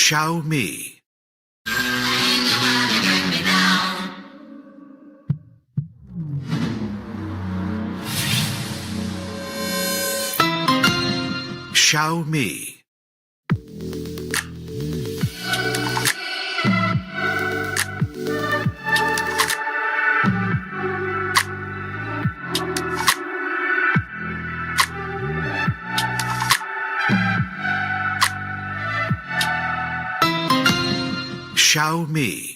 Xiaomi. Xiaomi. Xiaomi.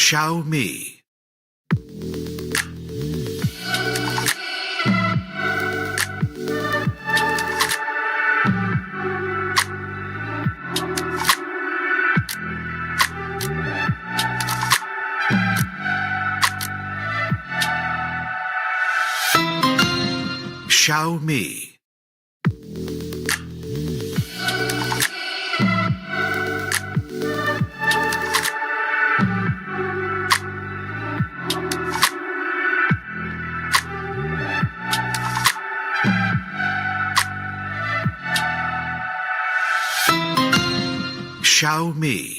Xiaomi. Xiaomi. Xiaomi.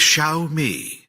Xiaomi.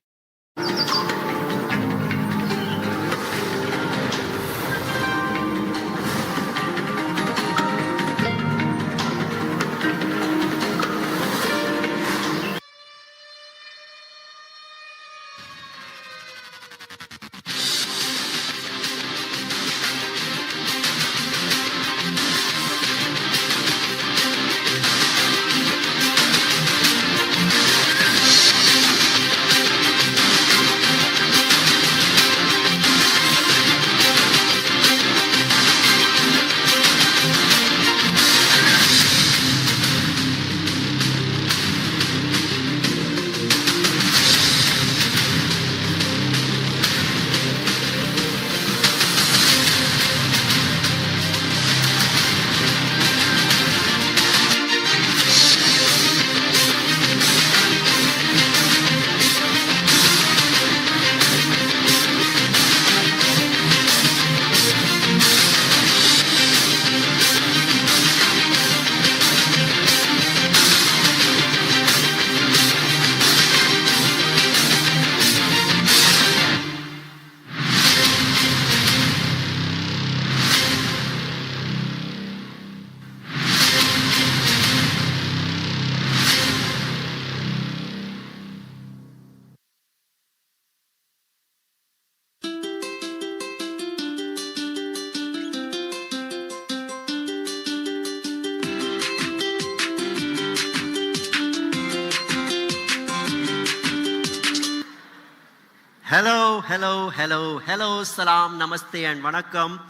Hello, salam, namaste and vanakkam.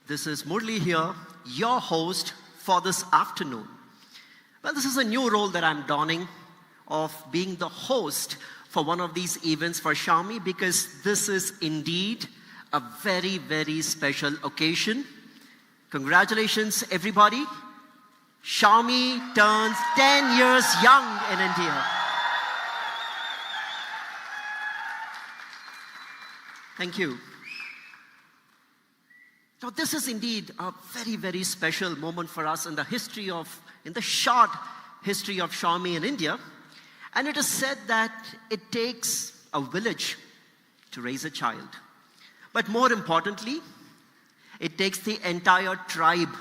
This is Murli here, your host for this afternoon. Well, this is a new role that I'm donning of being the host for one of these events for Xiaomi, because this is indeed a very, very special occasion. Congratulations, everybody. Xiaomi turns 10 years young in India. Thank you. Now, this is indeed a very, very special moment for us in the short history of Xiaomi in India. And it is said that it takes a village to raise a child. But more importantly, it takes the entire tribe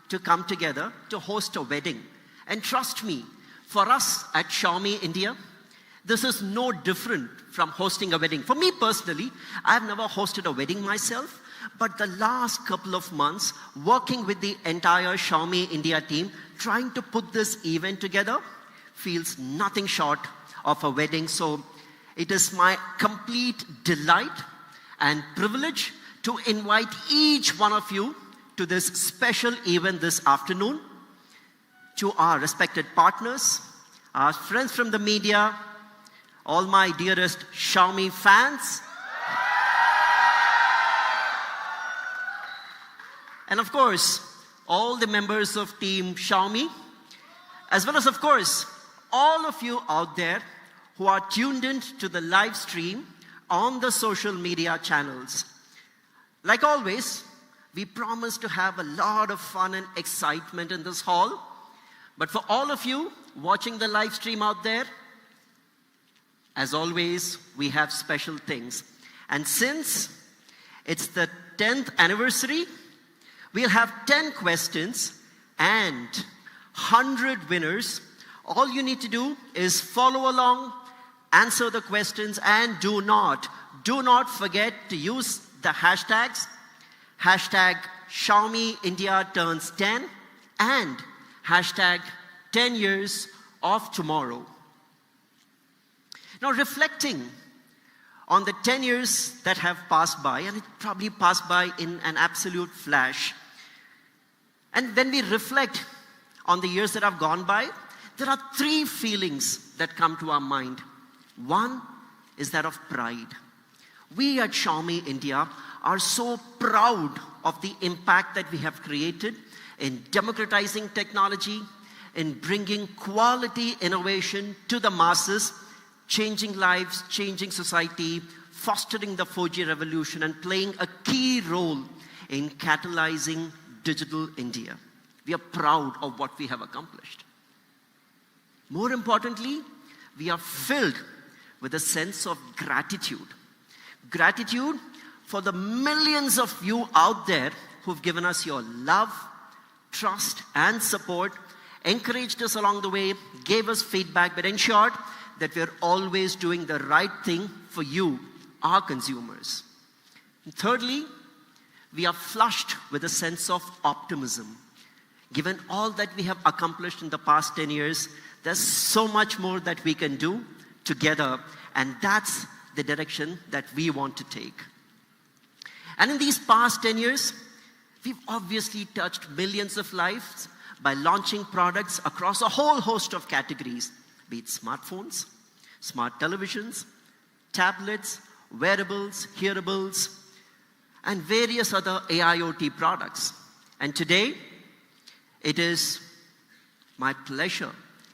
to come together to host a wedding. And trust me, for us at Xiaomi India, this is no different from hosting a wedding. For me personally, I have never hosted a wedding myself, but the last couple of months, working with the entire Xiaomi India team, trying to put this event together, feels nothing short of a wedding. So it is my complete delight and privilege to invite each one of you to this special event this afternoon. To our respected partners, our friends from the media, all my dearest Xiaomi fans, and of course, all the members of Team Xiaomi, as well as, of course, all of you out there who are tuned in to the live stream on the social media channels. Like always, we promise to have a lot of fun and excitement in this hall. But for all of you watching the live stream out there, as always, we have special things. And since it's the 10th anniversary, we'll have 10 questions and 100 winners. All you need to do is follow along, answer the questions, and do not forget to use the hashtags, hashtag Xiaomi India turns 10 and hashtag 10 years of tomorrow. Now, reflecting on the 10 years that have passed by, and it probably passed by in an absolute flash. And when we reflect on the years that have gone by, there are three feelings that come to our mind. One is that of pride. We at Xiaomi India are so proud of the impact that we have created in democratizing technology, in bringing quality innovation to the masses, changing lives, changing society, fostering the 4G revolution, and playing a key role in catalyzing digital India. We are proud of what we have accomplished. More importantly, we are filled with a sense of gratitude. Gratitude for the millions of you out there who've given us your love, trust, and support, encouraged us along the way, gave us feedback, but ensured that we're always doing the right thing for you, our consumers. And thirdly, we are flushed with a sense of optimism. Given all that we have accomplished in the past 10 years, there's so much more that we can do together, and that's the direction that we want to take. And in these past 10 years, we've obviously touched millions of lives by launching products across a whole host of categories, be it smartphones, smart televisions, tablets, wearables, hearables, and various other AIoT products. And today, it is my pleasure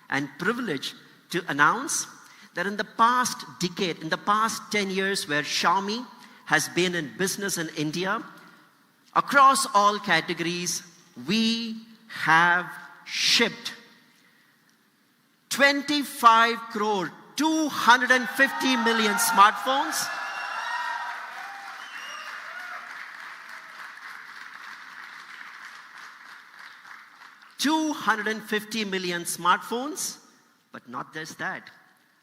and privilege to announce that in the past decade, in the past 10 years where Xiaomi has been in business in India, across all categories, we have shipped 25 crore, 250 million smartphones, 250 million smartphones, but not just that.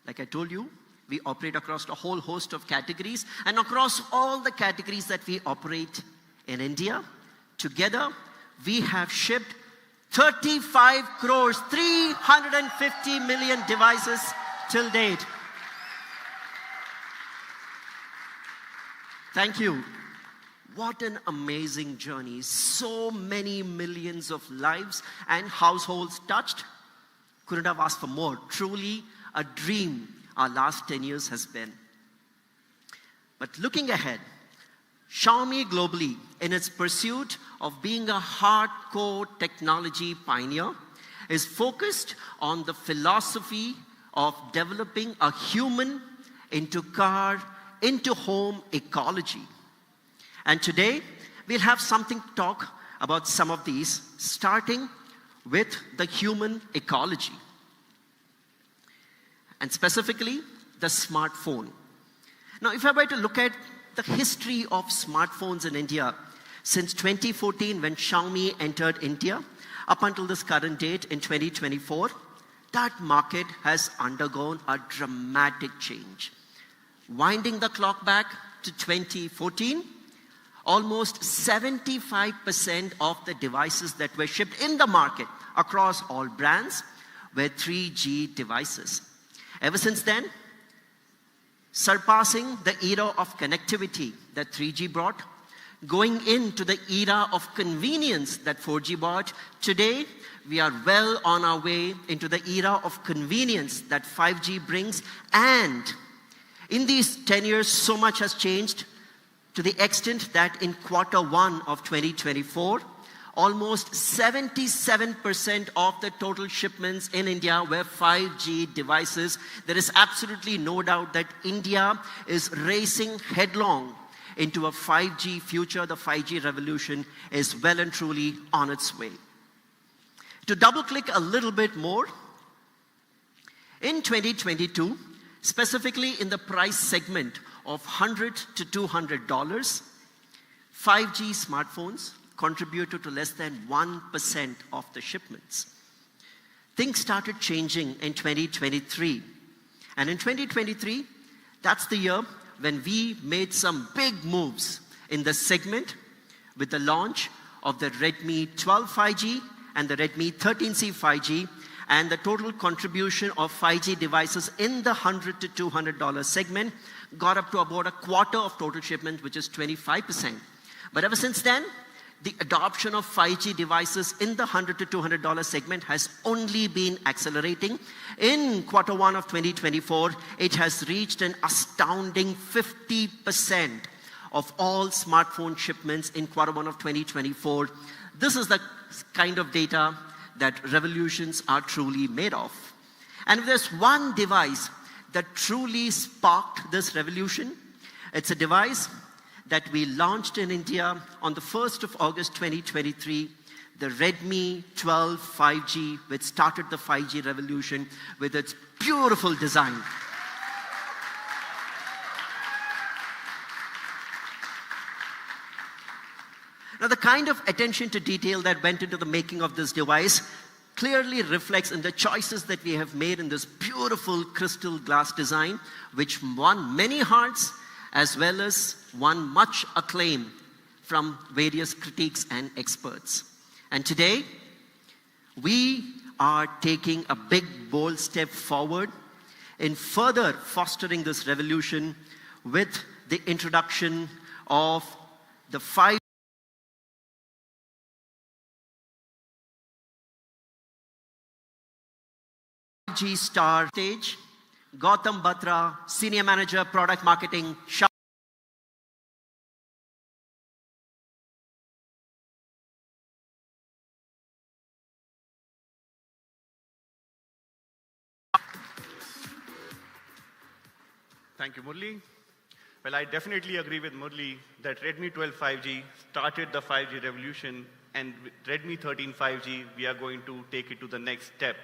Like I told you, we operate across a whole host of categories, and across all the categories that we operate in India, together we have shipped 35 crores, 350 million devices till date. Thank you. What an amazing journey. So many millions of lives and households touched. Couldn't have asked for more. Truly a dream our last 10 years has been. But looking ahead, Xiaomi globally, in its pursuit of being a hardcore technology pioneer, is focused on the philosophy of developing a human into car, into home ecology. And today, we'll have something to talk about some of these, starting with the human ecology. And specifically, the smartphone. Now, if I were to look at the history of smartphones in India, since 2014, when Xiaomi entered India, up until this current date in 2024, that market has undergone a dramatic change. Winding the clock back to 2014, almost 75% of the devices that were shipped in the market across all brands were 3G devices. Ever since then, surpassing the era of connectivity that 3G brought, going into the era of convenience that 4G brought. Today, we are well on our way into the era of convenience that 5G brings. And in these 10 years, so much has changed to the extent that in Q1 of 2024, almost 77% of the total shipments in India were 5G devices. There is absolutely no doubt that India is racing headlong into a 5G future. The 5G revolution is well and truly on its way. To double click a little bit more, in 2022, specifically in the price segment of $100 to $200, 5G smartphones contributed to less than 1% of the shipments. Things started changing in 2023. And in 2023, that's the year when we made some big moves in the segment with the launch of the Redmi 12 5G and the Redmi 13C 5G, and the total contribution of 5G devices in the $100 to $200 segment got up to about a quarter of total shipment, which is 25%. But ever since then, the adoption of 5G devices in the $100 to $200 segment has only been accelerating. In Q1 of 2024, it has reached an astounding 50% of all smartphone shipments in Q1 of 2024. This is the kind of data that revolutions are truly made of. And if there's one device that truly sparked this revolution, it's a device that we launched in India on the 1st of August 2023, the Redmi 12 5G, which started the 5G revolution with its beautiful design. Now, the kind of attention to detail that went into the making of this device clearly reflects in the choices that we have made in this beautiful crystal glass design, which won many hearts as well as won much acclaim from various critics and experts. And today, we are taking a big, bold step forward in further fostering this revolution with the introduction of the 5G star stage. Gautam Batra, Senior Manager, Product Marketing, Xiaomi. Thank you, Murli. Well, I definitely agree with Murli that Redmi 12 5G started the 5G revolution, and with Redmi 13 5G, we are going to take it to the next step.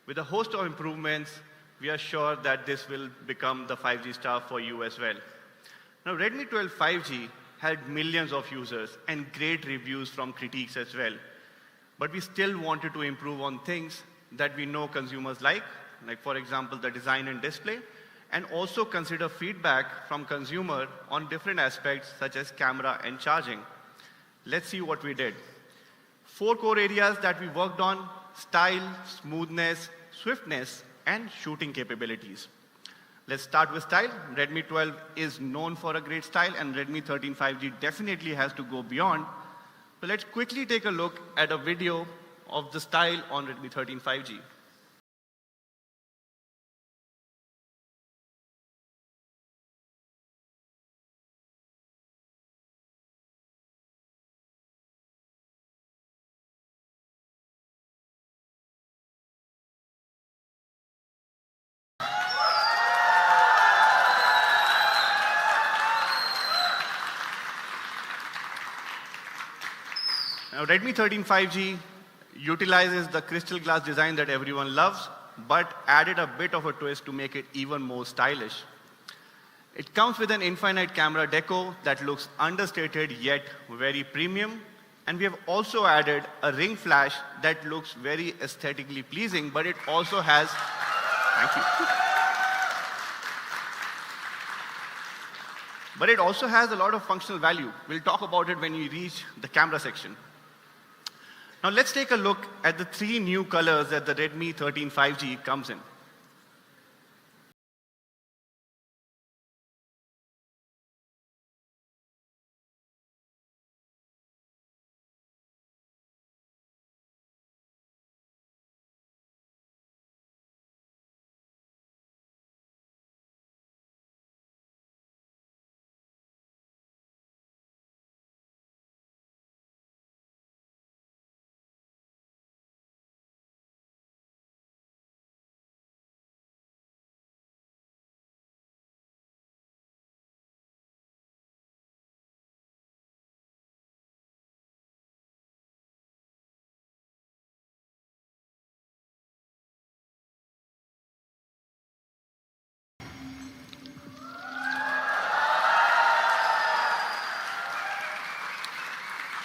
With a host of improvements, we are sure that this will become the 5G star for you as well. Now, Redmi 12 5G had millions of users and great reviews from critics as well. But we still wanted to improve on things that we know consumers like for example, the design and display, and also consider feedback from consumer on different aspects such as camera and charging. Let's see what we did. 4 core areas that we worked on: style, smoothness, swiftness, and shooting capabilities. Let's start with style. Redmi 12 is known for a great style, and Redmi 13 5G definitely has to go beyond. So let's quickly take a look at a video of the style on Redmi 13 5G. Now, Redmi 13 5G utilizes the crystal glass design that everyone loves, but added a bit of a twist to make it even more stylish. It comes with an infinite camera deco that looks understated yet very premium. And we have also added a ring flash that looks very aesthetically pleasing, but it also has, thank you. But it also has a lot of functional value. We'll talk about it when we reach the camera section. Now let's take a look at the 3 new colors that the Redmi 13 5G comes in.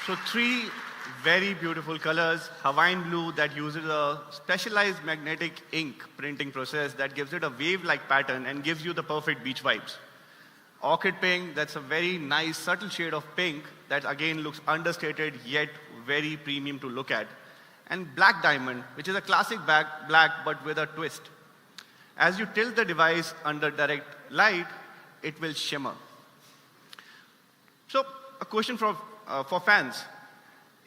So three very beautiful colors. Hawaiian blue that uses a specialized magnetic ink printing process that gives it a wave-like pattern and gives you the perfect beach vibes. Orchid pink, that's a very nice subtle shade of pink that again looks understated yet very premium to look at. And black diamond, which is a classic black but with a twist. As you tilt the device under direct light, it will shimmer. So a question for fans.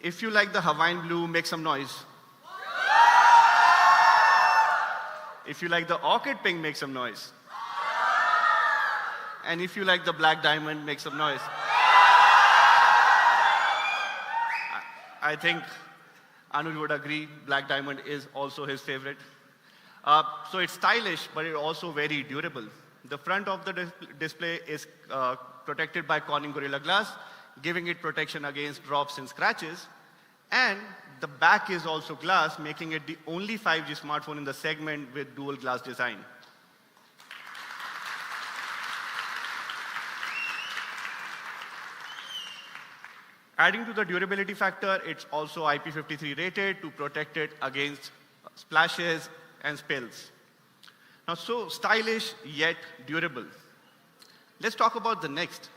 If you like the Hawaiian blue, make some noise. If you like the orchid pink, make some noise. And if you like the black diamond, make some noise. I think Anuj would agree, black diamond is also his favorite. So it's stylish, but it's also very durable. The front of the display is protected by Corning Gorilla Glass, giving it protection against drops and scratches. And the back is also glass, making it the only 5G smartphone in the segment with dual glass design. Adding to the durability factor, it's also IP53 rated to protect it against splashes and spills. Now, so stylish yet durable. Let's talk about the next.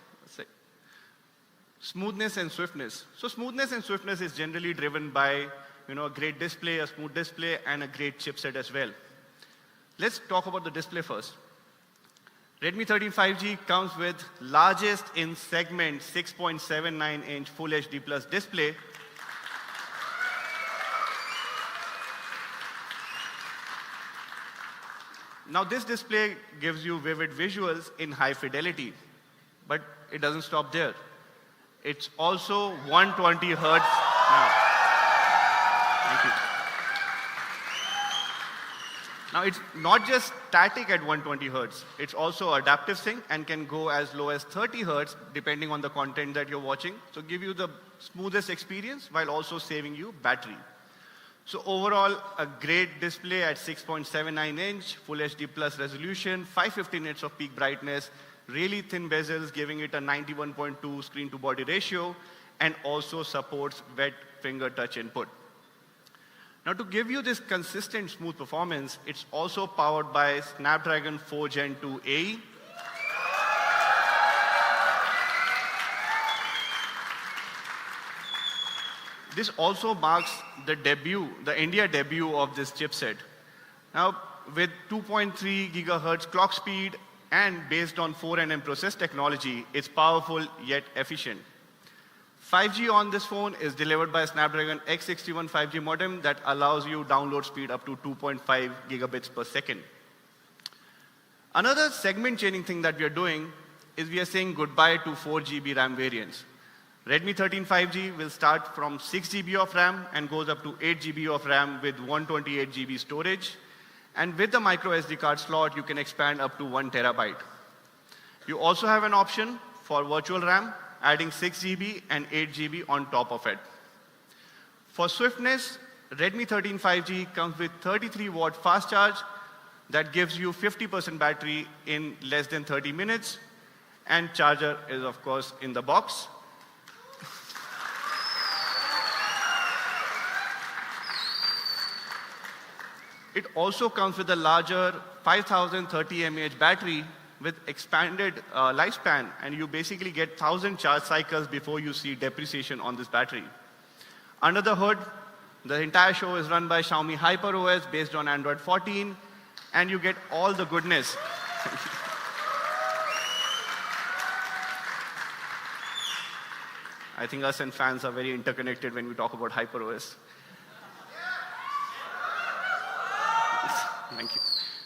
Smoothness and swiftness. So smoothness and swiftness is generally driven by a great display, a smooth display, and a great chipset as well. Let's talk about the display first. Redmi 13 5G comes with largest in segment 6.79-inch Full HD Plus display. Now this display gives you vivid visuals in high fidelity, but it doesn't stop there. It's also 120 hertz. Thank you. Now it's not just static at 120 hertz. It's also adaptive sync and can go as low as 30 hertz depending on the content that you're watching. So give you the smoothest experience while also saving you battery. So overall, a great display at 6.79-inch, Full HD Plus resolution, 550 nits of peak brightness, really thin bezels, giving it a 91.2 screen-to-body ratio, and also supports wet finger touch input. Now, to give you this consistent, smooth performance, it's also powered by Snapdragon 4 Gen 2 AE. This also marks the India debut of this chipset. Now, with 2.3 gigahertz clock speed and based on 4nm process technology, it's powerful yet efficient. 5G on this phone is delivered by a Snapdragon X61 5G modem that allows you download speed up to 2.5 gigabits per second. Another segment-changing thing that we are doing is we are saying goodbye to 4 GB RAM variants. Redmi 13 5G will start from 6 GB of RAM and goes up to 8 GB of RAM with 128 GB storage. And with the micro SD card slot, you can expand up to 1 terabyte. You also have an option for virtual RAM, adding 6 GB and 8 GB on top of it. For swiftness, Redmi 13 5G comes with 33-watt fast charge that gives you 50% battery in less than 30 minutes. And charger is, of course, in the box. It also comes with a larger 5030 mAh battery with expanded lifespan, and you basically get 1,000 charge cycles before you see depreciation on this battery. Under the hood, the entire show is run by Xiaomi HyperOS based on Android 14, and you get all the goodness. I think us and fans are very interconnected when we talk about HyperOS. Thank you.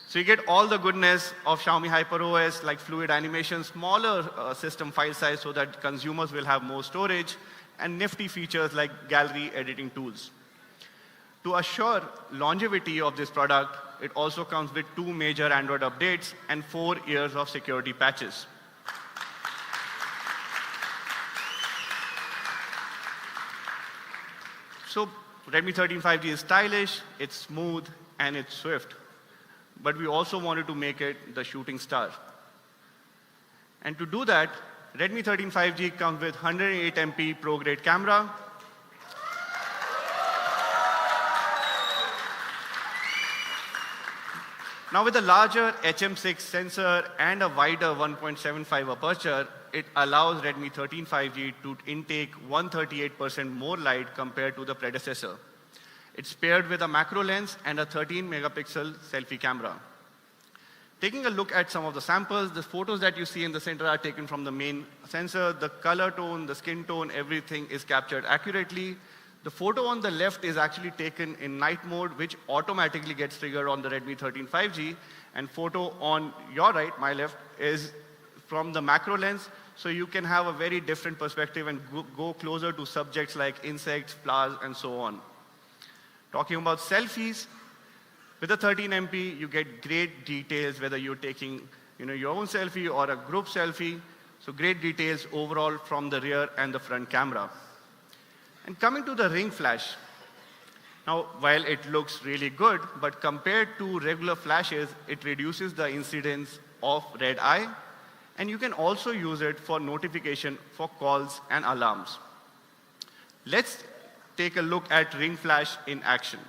So you get all the goodness of Xiaomi HyperOS, like fluid animation, smaller system file size so that consumers will have more storage, and nifty features like gallery editing tools. To assure longevity of this product, it also comes with 2 major Android updates and 4 years of security patches. So Redmi 13 5G is stylish, it's smooth, and it's swift. But we also wanted to make it the shooting star. And to do that, Redmi 13 5G comes with 108 MP pro-grade camera, Now with a larger HM6 sensor and a wider 1.75 aperture, it allows Redmi 13 5G to intake 138% more light compared to the predecessor. It's paired with a macro lens and a 13 megapixel selfie camera. Taking a look at some of the samples, the photos that you see in the center are taken from the main sensor. The color tone, the skin tone, everything is captured accurately. The photo on the left is actually taken in night mode, which automatically gets triggered on the Redmi 13 5G. And photo on your right, my left, is from the macro lens. So you can have a very different perspective and go closer to subjects like insects, flowers, and so on. Talking about selfies, with the 13 MP, you get great details, whether you're taking your own selfie or a group selfie. So great details overall from the rear and the front camera. And coming to the ring flash. Now, while it looks really good, but compared to regular flashes, it reduces the incidence of red eye. And you can also use it for notification for calls and alarms. Let's take a look at ring flash in action.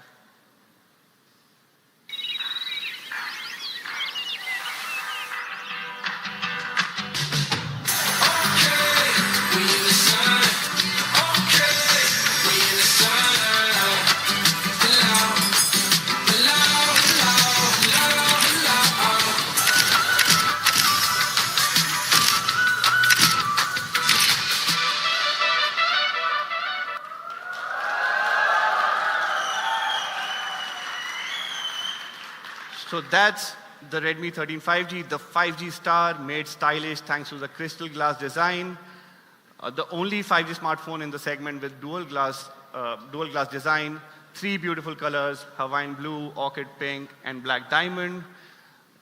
So that's the Redmi 13 5G, the 5G star made stylish thanks to the crystal glass design. The only 5G smartphone in the segment with dual glass design, 3 beautiful colors, Hawaiian blue, orchid pink, and black diamond.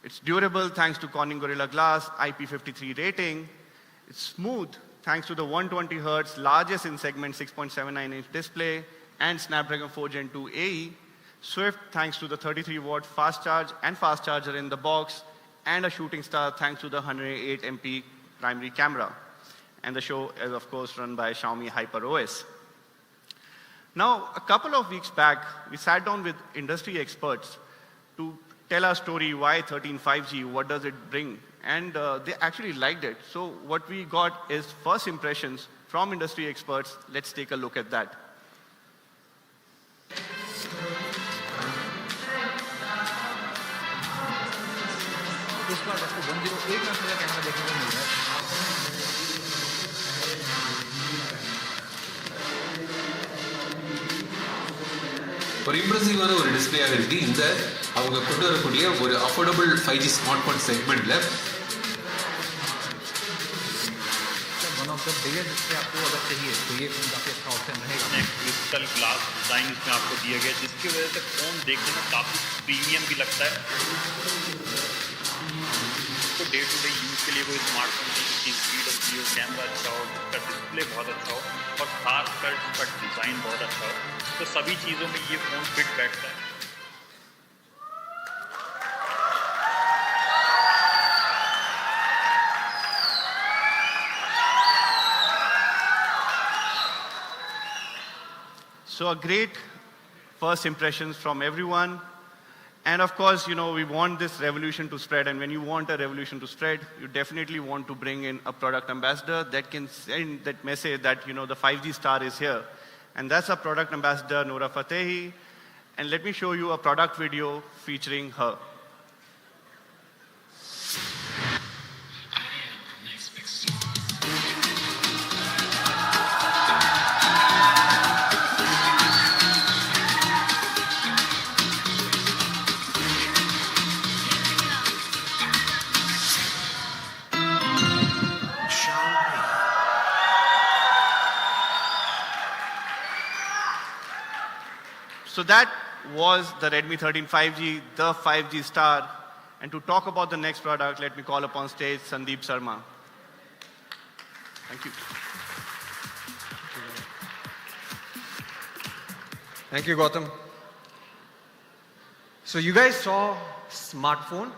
It's durable thanks to Corning Gorilla Glass, IP53 rating. It's smooth thanks to the 120 Hz largest in segment 6.79-inch display and Snapdragon 4 Gen 2 AE. Swift thanks to the 33-watt fast charge and fast charger in the box, and a shooting star thanks to the 108 MP primary camera. And the show is of course run by Xiaomi HyperOS. Now, a couple of weeks back, we sat down with industry experts to tell our story why 13 5G, what does it bring? And they actually liked it. So what we got is first impressions from industry experts. Let's take a look at that. इस बार आपको 108 में का camera देखने को मिल रहा है. ஒரு இம்ப்ரெசிவான ஒரு டிஸ்பிளேயாக இருக்கு. இந்த அவங்க கொண்டு வரக்கூடிய ஒரு அஃபோர்டபுள் 5G ஸ்மார்ட் போன் செக்மெண்ட்ல one of the biggest display आपको अगर चाहिए तो ये फोन काफी अच्छा ऑप्शन रहेगा. क्रिस्टल ग्लास डिजाइन इसमें आपको दिया गया, जिसकी वजह से फोन देखने में काफी प्रीमियम भी लगता है. तो डे टू डे यूज के लिए कोई स्मार्टफोन की स्पीड अच्छी हो, कैमरा अच्छा हो, उसका डिस्प्ले बहुत अच्छा हो और खासकर इसका डिज़ाइन बहुत अच्छा हो, तो सभी चीज़ों में ये फ़ोन फिट बैठता है. So a great first impressions from everyone. And of course, we want this revolution to spread. And when you want a revolution to spread, you definitely want to bring in a product ambassador that can send that message that, the 5G star is here. And that's our product ambassador, Noura Fatehi. And let me show you a product video featuring her. So that was the Redmi 13 5G, the 5G star. And to talk about the next product, let me call upon stage Sandeep Sharma. Thank you. Thank you, Gautam. So you guys saw smartphone.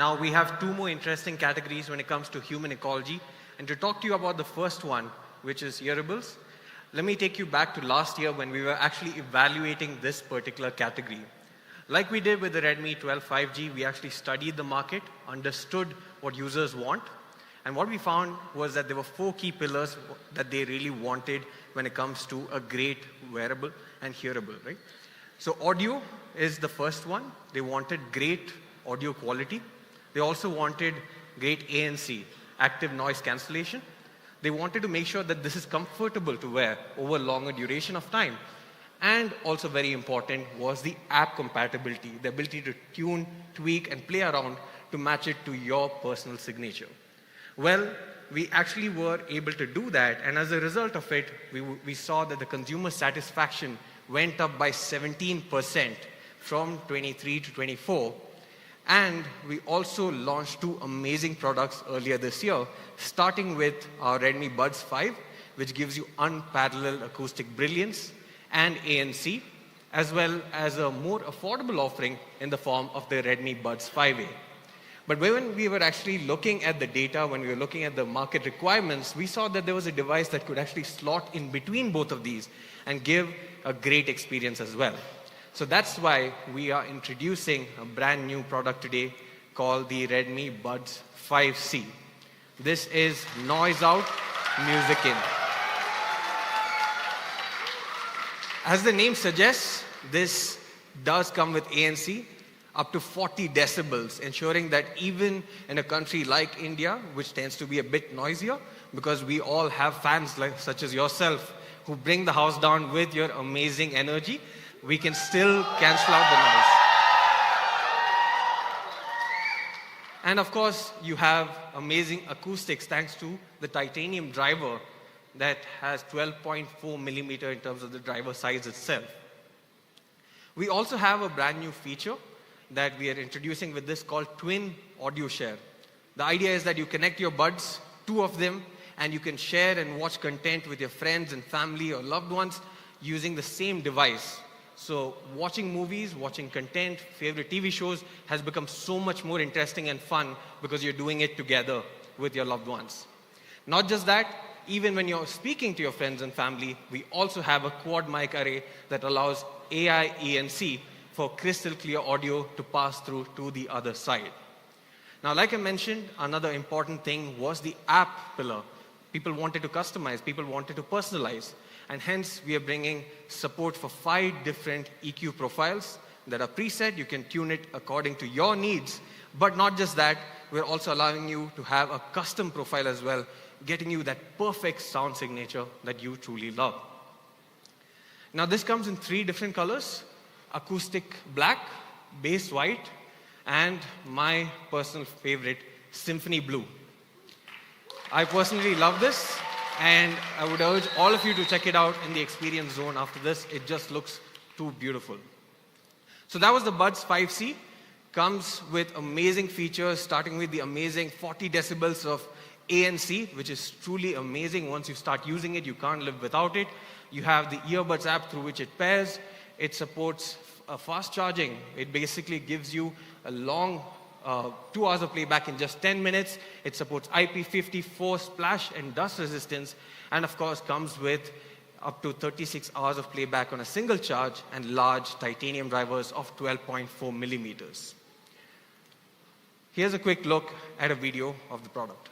Now we have 2 more interesting categories when it comes to human ecology. And to talk to you about the first one, which is hearables, let me take you back to last year when we were actually evaluating this particular category. Like we did with the Redmi 12 5G, we actually studied the market, understood what users want, and what we found was that there were 4 key pillars that they really wanted when it comes to a great wearable and hearable, right? So audio is the first one. They wanted great audio quality. They also wanted great ANC, active noise cancellation. They wanted to make sure that this is comfortable to wear over longer duration of time. And also very important was the app compatibility, the ability to tune, tweak, and play around to match it to your personal signature. Well, we actually were able to do that, and as a result of it, we saw that the consumer satisfaction went up by 17% from 23 to 24. And we also launched 2 amazing products earlier this year, starting with our Redmi Buds 5, which gives you unparalleled acoustic brilliance and ANC, as well as a more affordable offering in the form of the Redmi Buds 5A. But when we were actually looking at the data, when we were looking at the market requirements, we saw that there was a device that could actually slot in between both of these and give a great experience as well. So that's why we are introducing a brand new product today called the Redmi Buds 5C. This is noise out, music in. As the name suggests, this does come with ANC up to 40 decibels, ensuring that even in a country like India, which tends to be a bit noisier, because we all have fans such as yourself who bring the house down with your amazing energy, we can still cancel out the noise. And of course, you have amazing acoustics thanks to the titanium driver that has 12.4 millimeter in terms of the driver size itself. We also have a brand new feature that we are introducing with this called Twin Audio Share. The idea is that you connect your buds, 2 of them, and you can share and watch content with your friends and family or loved ones using the same device. So watching movies, watching content, favorite TV shows has become so much more interesting and fun because you're doing it together with your loved ones. Not just that, even when you're speaking to your friends and family, we also have a quad mic array that allows AI ANC for crystal clear audio to pass through to the other side. Now, like I mentioned, another important thing was the app pillar. People wanted to customize, people wanted to personalize, and hence we are bringing support for 5 different EQ profiles that are preset. You can tune it according to your needs, but not just that, we're also allowing you to have a custom profile as well, getting you that perfect sound signature that you truly love. Now, this comes in 3 different colors: acoustic black, bass white, and my personal favorite, symphony blue. I personally love this, and I would urge all of you to check it out in the experience zone after this. It just looks too beautiful. So that was the Buds 5C. Comes with amazing features, starting with the amazing 40 decibels of ANC, which is truly amazing. Once you start using it, you can't live without it. You have the earbuds app through which it pairs. It supports fast charging. It basically gives you a long 2 hours of playback in just 10 minutes. It supports IP54 splash and dust resistance, and of course comes with up to 36 hours of playback on a single charge and large titanium drivers of 12.4 millimeters. Here's a quick look at a video of the product.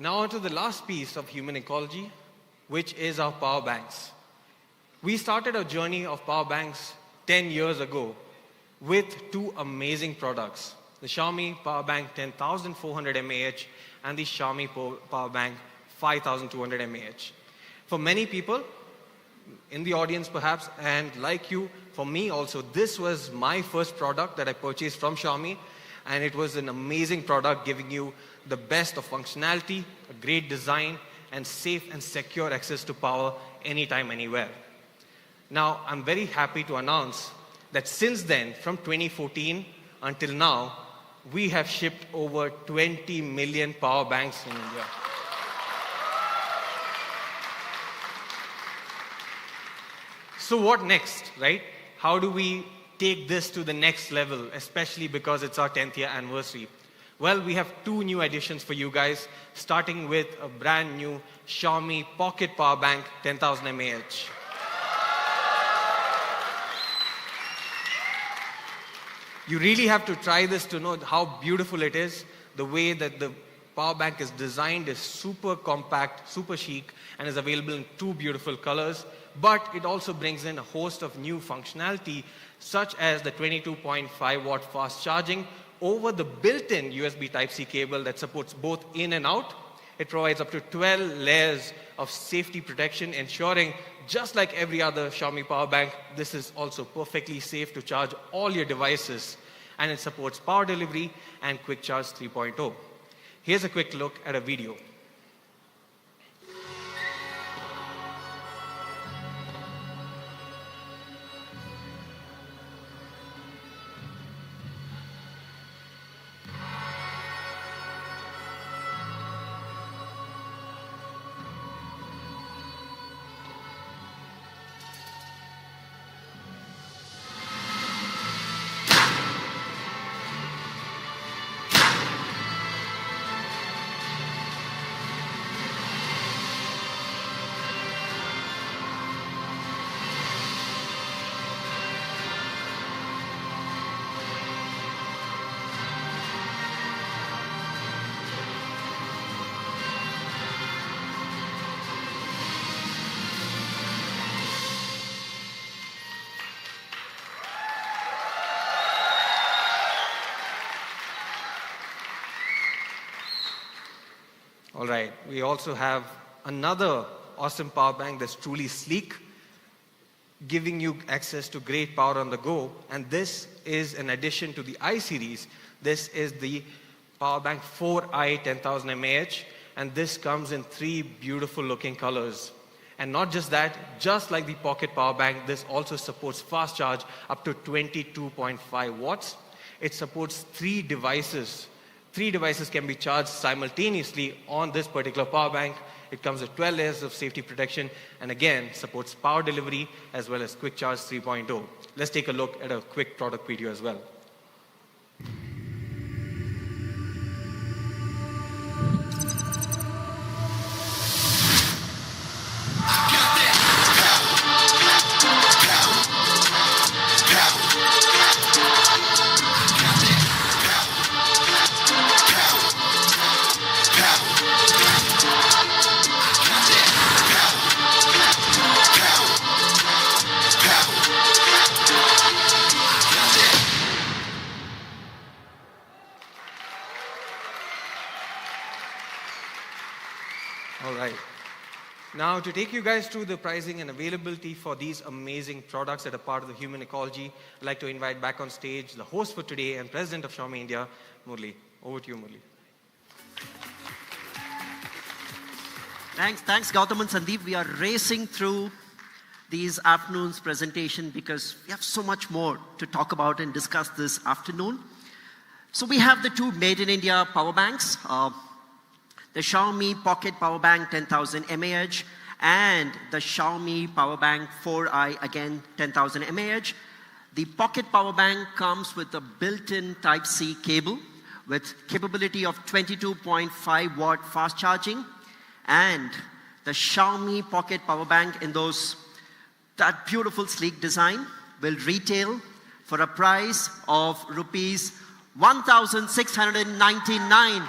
Now on to the last piece of human ecology, which is our power banks. We started our journey of power banks 10 years ago with 2 amazing products. the Xiaomi Power Bank 10,400 mAh, and the Xiaomi Power Bank 5,200 mAh. For many people in the audience perhaps, and like you, for me also, this was my first product that I purchased from Xiaomi, and it was an amazing product giving you the best of functionality, a great design, and safe and secure access to power anytime, anywhere. Now, I'm very happy to announce that since then, from 2014 until now, we have shipped over 20 million power banks in India. So what next, right? How do we take this to the next level, especially because it's our 10th year anniversary? Well, we have two new additions for you guys, starting with a brand new Xiaomi Pocket Power Bank 10,000 mAh. You really have to try this to know how beautiful it is. The way that the power bank is designed is super compact, super chic, and is available in two beautiful colors. But it also brings in a host of new functionality, such as the 22.5 watt fast charging over the built-in USB Type-C cable that supports both in and out. It provides up to 12 layers of safety protection, ensuring, just like every other Xiaomi power bank, this is also perfectly safe to charge all your devices. And it supports power delivery and Quick Charge 3.0. Here's a quick look at a video. All right, we also have another awesome power bank that's truly sleek, giving you access to great power on the go. And this is an addition to the I series. This is the Power Bank 4i 10,000 mAh, and this comes in three beautiful looking colors. And not just that, just like the Pocket Power Bank, this also supports fast charge up to 22.5 watts. It supports three devices. Three devices can be charged simultaneously on this particular power bank. It comes with 12 layers of safety protection, and again, supports power delivery as well as Quick Charge 3.0. Let's take a look at a quick product video as well. All right. Now, to take you guys through the pricing and availability for these amazing products that are part of the human ecology, I'd like to invite back on stage the host for today and president of Xiaomi India, Murli. Over to you, Murli. Thanks, Gautam and Sandeep. We are racing through these afternoon's presentation because we have so much more to talk about and discuss this afternoon. So we have the two made in India power banks. The Xiaomi Pocket Power Bank 10,000 mAh and the Xiaomi Power Bank 4i, again 10,000 mAh. The Pocket Power Bank comes with a built-in Type-C cable with capability of 22.5 watt fast charging, and the Xiaomi Pocket Power Bank in that beautiful sleek design will retail for a price of rupees 1,699.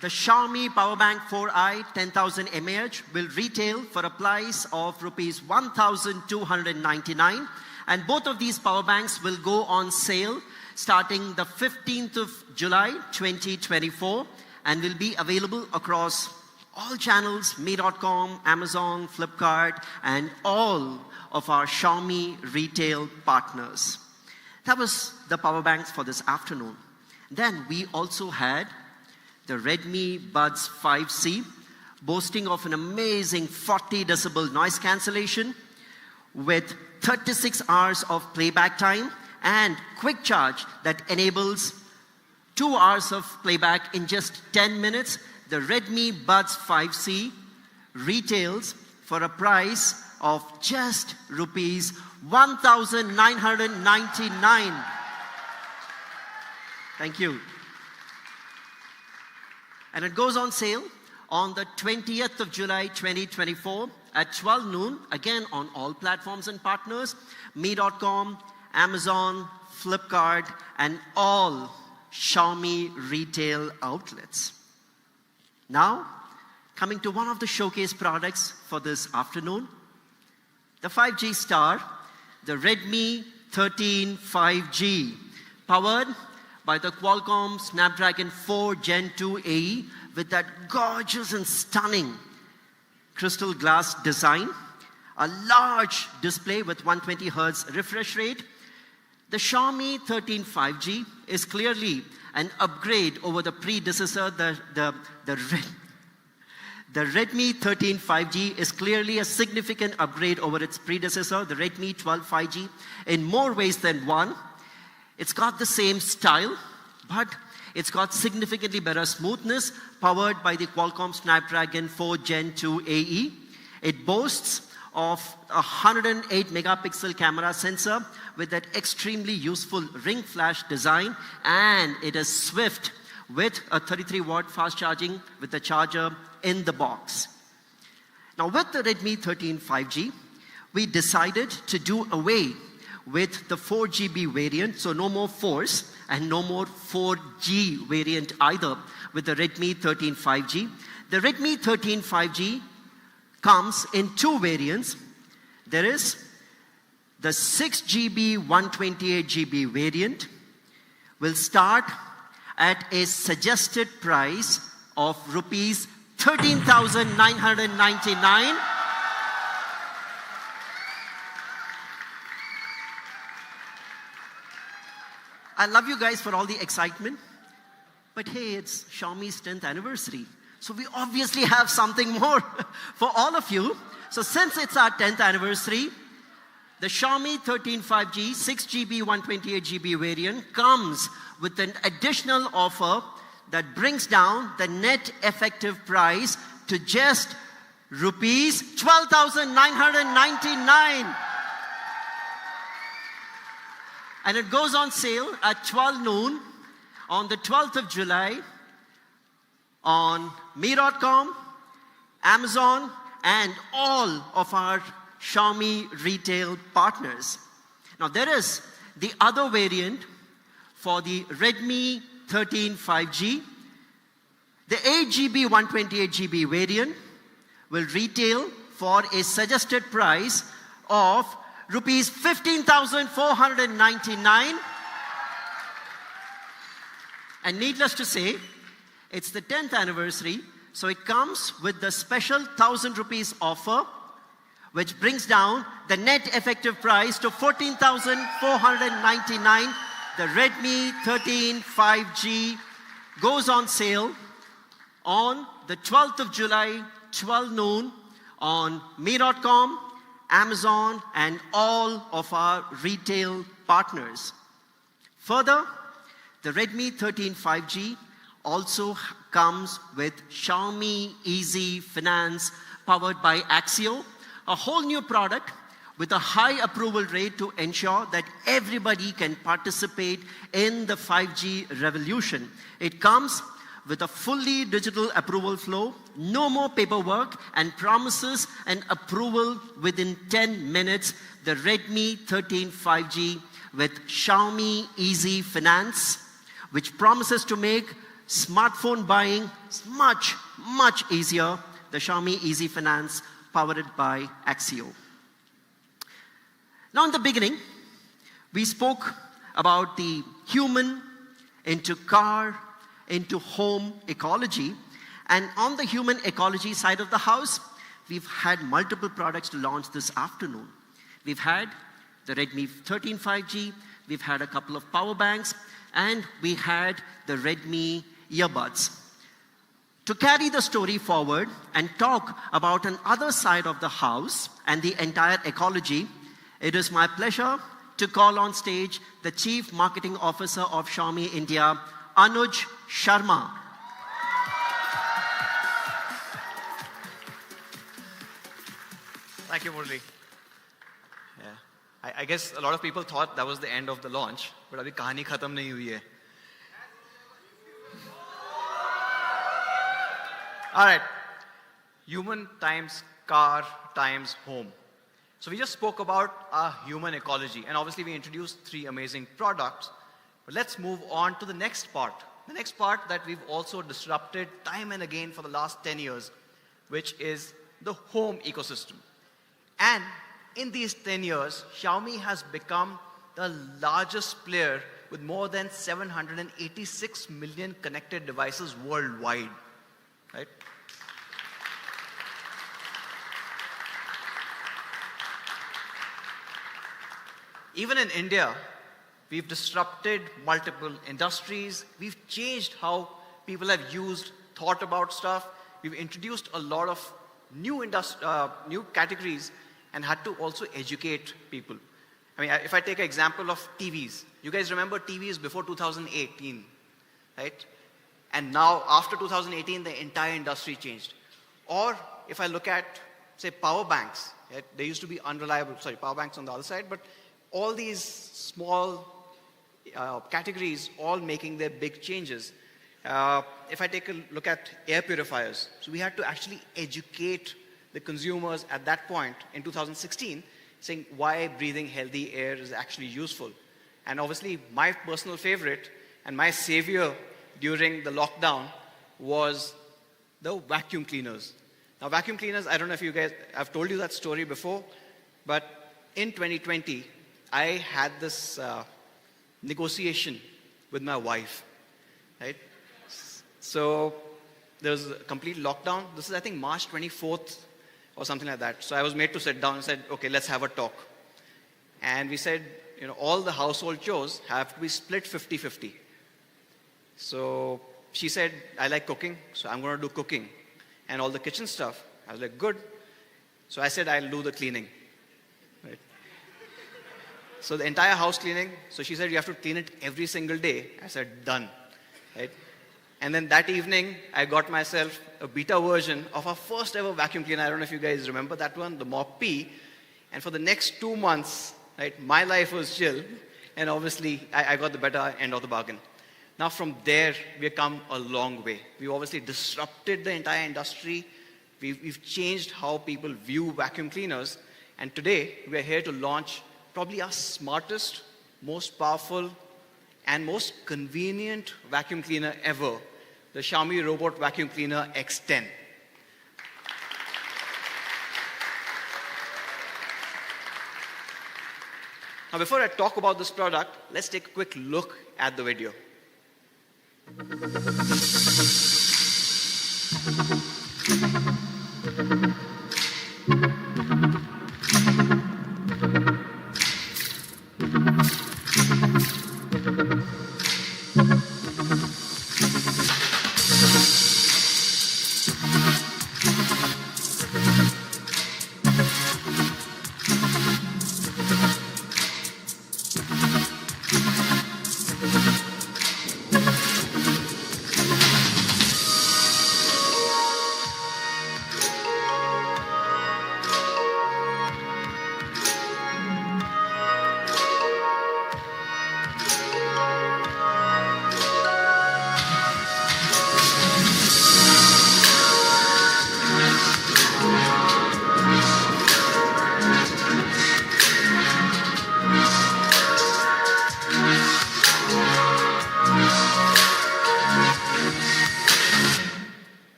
The Xiaomi Power Bank 4i 10,000 mAh will retail for a price of rupees 1,299, And both of these power banks will go on sale starting the 15th of July 2024 and will be available across all channels, me.com, Amazon, Flipkart, and all of our Xiaomi retail partners. That was the power banks for this afternoon. Then we also had the Redmi Buds 5C, boasting of an amazing 40 decibel noise cancellation with 36 hours of playback time and quick charge that enables 2 hours of playback in just 10 minutes. The Redmi Buds 5C retails for a price of just rupees 1,999. Thank you. And it goes on sale on the 20th of July 2024 at 12 noon, again on all platforms and partners, me.com, Amazon, Flipkart, and all Xiaomi retail outlets. Now, coming to one of the showcase products for this afternoon, the 5G star, the Redmi 13 5G, powered by the Qualcomm Snapdragon 4 Gen 2 AE with that gorgeous and stunning crystal glass design, a large display with 120 Hz refresh rate. The Xiaomi 13 5G is clearly an upgrade over the predecessor, the Redmi 13 5G is clearly a significant upgrade over its predecessor, the Redmi 12 5G, in more ways than one. It's got the same style, but it's got significantly better smoothness, powered by the Qualcomm Snapdragon 4 Gen 2 AE. It boasts of a 108 megapixel camera sensor with that extremely useful ring flash design, and it is swift with a 33-watt fast charging with the charger in the box. Now with the Redmi 13 5G, we decided to do away with the 4GB variant, so no more 4s and no more 4G variant either with the Redmi 13 5G. The Redmi 13 5G comes in two variants. There is the 6GB 128GB variant, will start at a suggested price of rupees 13,999. I love you guys for all the excitement, but hey, it's Xiaomi's 10th anniversary. So we obviously have something more for all of you. So since it's our 10th anniversary, the Xiaomi 13 5G 6GB 128GB variant comes with an additional offer that brings down the net effective price to just rupees 12,999. And it goes on sale at 12 noon on the 12th of July on me.com, Amazon, and all of our Xiaomi retail partners. Now there is the other variant for the Redmi 13 5G. The 8GB 128GB variant will retail for a suggested price of rupees 15,499. And needless to say, it's the 10th anniversary, so it comes with the special 1,000 rupees offer, which brings down the net effective price to 14,499. The Redmi 13 5G goes on sale on the 12th of July, 12 noon on me.com, Amazon, and all of our retail partners. Further, the Redmi 13 5G also comes with Xiaomi Easy Finance powered by Axio, a whole new product with a high approval rate to ensure that everybody can participate in the 5G revolution. It comes with a fully digital approval flow, no more paperwork, and promises an approval within 10 minutes. The Redmi 13 5G with Xiaomi Easy Finance, which promises to make smartphone buying much, much easier. The Xiaomi Easy Finance powered by Axio. Now in the beginning, We spoke about the human into car, into home ecology. And on the human ecology side of the house, we've had multiple products to launch this afternoon. We've had the Redmi 13 5G, we've had a couple of power banks, and we had the Redmi earbuds. To carry the story forward and talk about another side of the house and the entire ecology, it is my pleasure to call on stage the Chief Marketing Officer of Xiaomi India, Anuj Sharma. Thank you, Murli. Yeah. I guess a lot of people thought that was the end of the launch, but abhi kahani khatam nahi hui hai. All right. Human times car times home. So we just spoke about our human ecology, and obviously we introduced 3 amazing products. But let's move on to the next part. The next part that we've also disrupted time and again for the last 10 years, which is the home ecosystem. And in these 10 years, Xiaomi has become the largest player with more than 786 million connected devices worldwide. Right? Even in India, we've disrupted multiple industries. We've changed how people have thought about stuff. We've introduced a lot of new categories and had to also educate people. I mean, if I take an example of TVs, you guys remember TVs before 2018, right? And now, after 2018, the entire industry changed. Or if I look at, say, power banks, right? They used to be unreliable. Sorry, power banks on the other side, but all these small categories all making their big changes. If I take a look at air purifiers, so we had to actually educate the consumers at that point in 2016, saying why breathing healthy air is actually useful. And obviously, my personal favorite and my savior during the lockdown was the vacuum cleaners. Now, vacuum cleaners, I don't know if you guys, I've told you that story before, but in 2020, I had this negotiation with my wife, right? So there was a complete lockdown. This is, I think, March 24th or something like that. So I was made to sit down and said, okay, let's have a talk. And we said, all the household chores have to be split 50-50. So she said, I like cooking, so I'm going to do cooking. And all the kitchen stuff. I was like, good. So I said, I'll do the cleaning. Right? So the entire house cleaning, so she said, you have to clean it every single day. I said, done. Right? And then that evening, I got myself a beta version of our first ever vacuum cleaner. I don't know if you guys remember that one, the Mop P. And for the next 2 months, right, my life was chill. And obviously, I got the better end of the bargain. Now from there, we've come a long way. We've obviously disrupted the entire industry. We've changed how people view vacuum cleaners. And today, we're here to launch probably our smartest, most powerful, and most convenient vacuum cleaner ever, the Xiaomi Robot Vacuum Cleaner X10. Now, before I talk about this product, let's take a quick look at the video.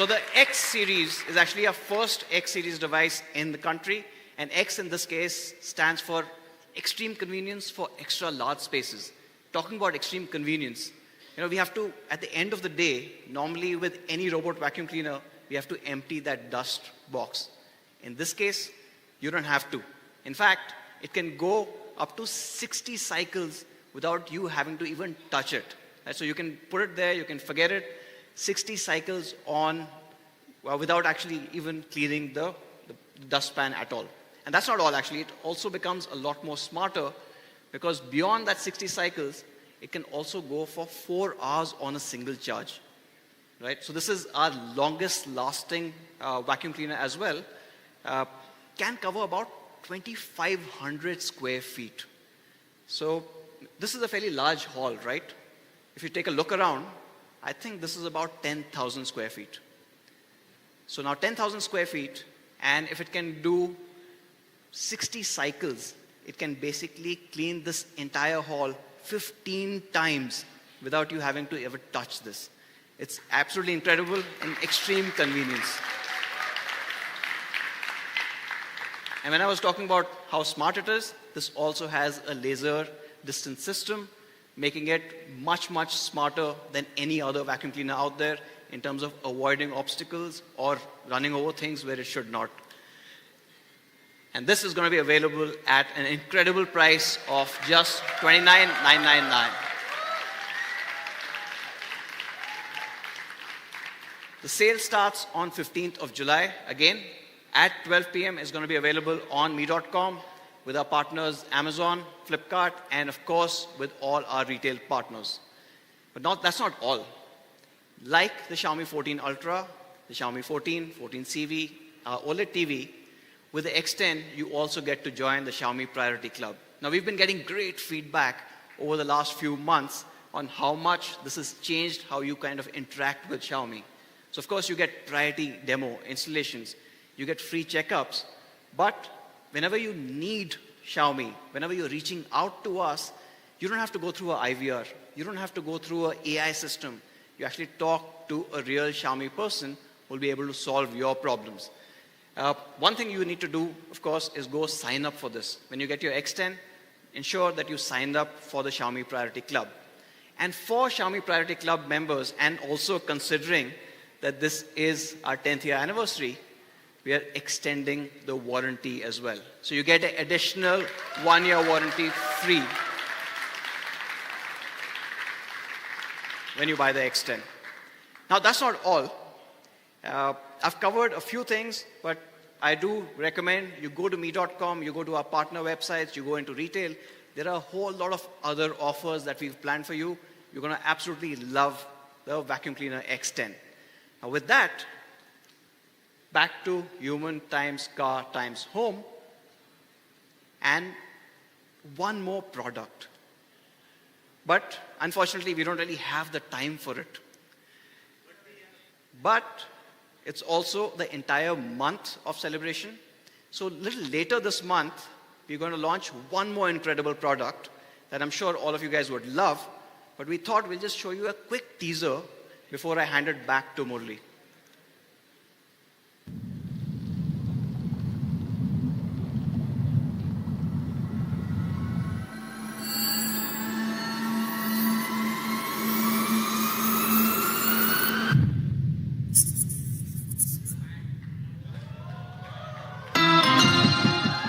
the X series is actually our first X series device in the country, and X in this case stands for extreme convenience for extra large spaces. Talking about extreme convenience, we have to, at the end of the day, normally with any robot vacuum cleaner, we have to empty that dust box. In this case, you don't have to. In fact, it can go up to 60 cycles without you having to even touch it. Right? So you can put it there, you can forget it, 60 cycles on without actually even cleaning the dustpan at all. And that's not all actually, it also becomes a lot more smarter because beyond that 60 cycles, it can also go for 4 hours on a single charge. Right? So this is our longest lasting vacuum cleaner as well. Can cover about 2,500 square feet. So this is a fairly large hall, right? If you take a look around, I think this is about 10,000 square feet. So now 10,000 square feet, and if it can do 60 cycles, it can basically clean this entire hall 15 times without you having to ever touch this. It's absolutely incredible and extreme convenience. And when I was talking about how smart it is, this also has a laser distance system, making it much, much smarter than any other vacuum cleaner out there in terms of avoiding obstacles or running over things where it should not. And this is going to be available at an incredible price of just $29,999. The sale starts on 15th of July. Again, at 12 p.m. It's going to be available on me.com with our partners Amazon, Flipkart, and of course with all our retail partners. But that's not all. Like the Xiaomi 14 Ultra, the Xiaomi 14, 14 CV, OLED TV, with the X10, you also get to join the Xiaomi Priority Club. Now, we've been getting great feedback over the last few months on how much this has changed how you kind of interact with Xiaomi. So, of course, you get priority demo installations, you get free checkups, but whenever you need Xiaomi, whenever you're reaching out to us, you don't have to go through an IVR, you don't have to go through an AI system. You actually talk to a real Xiaomi person who will be able to solve your problems. One thing you need to do, of course, is go sign up for this. When you get your X10, ensure that you signed up for the Xiaomi Priority Club. And for Xiaomi Priority Club members, and also considering that this is our 10th year anniversary, we are extending the warranty as well. So you get an additional 1-year warranty free when you buy the X10. Now, that's not all. I've covered a few things, but I do recommend you go to me.com, you go to our partner websites, you go into retail. There are a whole lot of other offers that we've planned for you. You're going to absolutely love the vacuum cleaner X10. Now, with that, back to human times car times home, and one more product. But unfortunately, we don't really have the time for it. But it's also the entire month of celebration. So a little later this month, we're going to launch one more incredible product that I'm sure all of you guys would love. But we thought we'll just show you a quick teaser before I hand it back to Murli.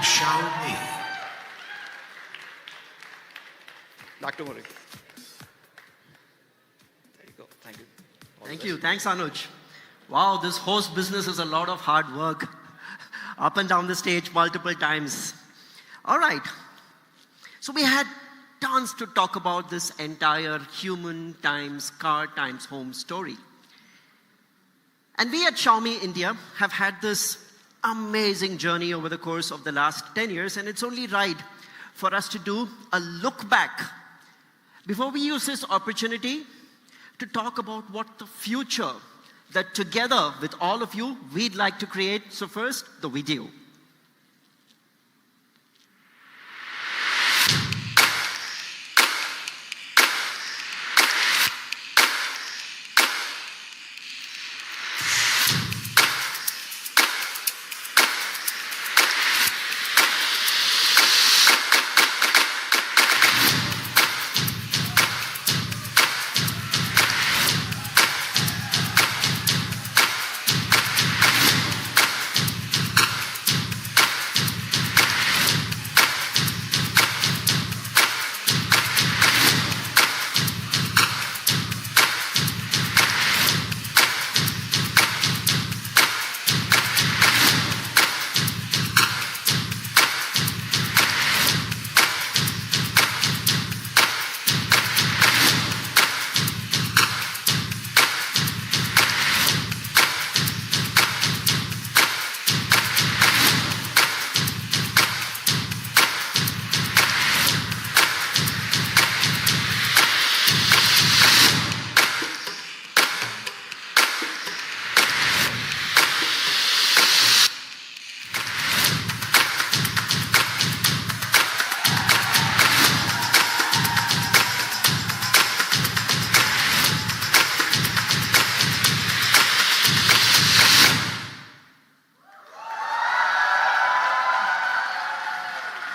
Xiaomi. Back to Murli. There you go. Thank you. Thank you. Thanks, Anuj. Wow, this host business is a lot of hard work. Up and down the stage multiple times. All right. So we had tons to talk about this entire human times car times home story. And we at Xiaomi India have had this amazing journey over the course of the last 10 years, and it's only right for us to do a look back before we use this opportunity to talk about what the future that together with all of you we'd like to create. So first, the video.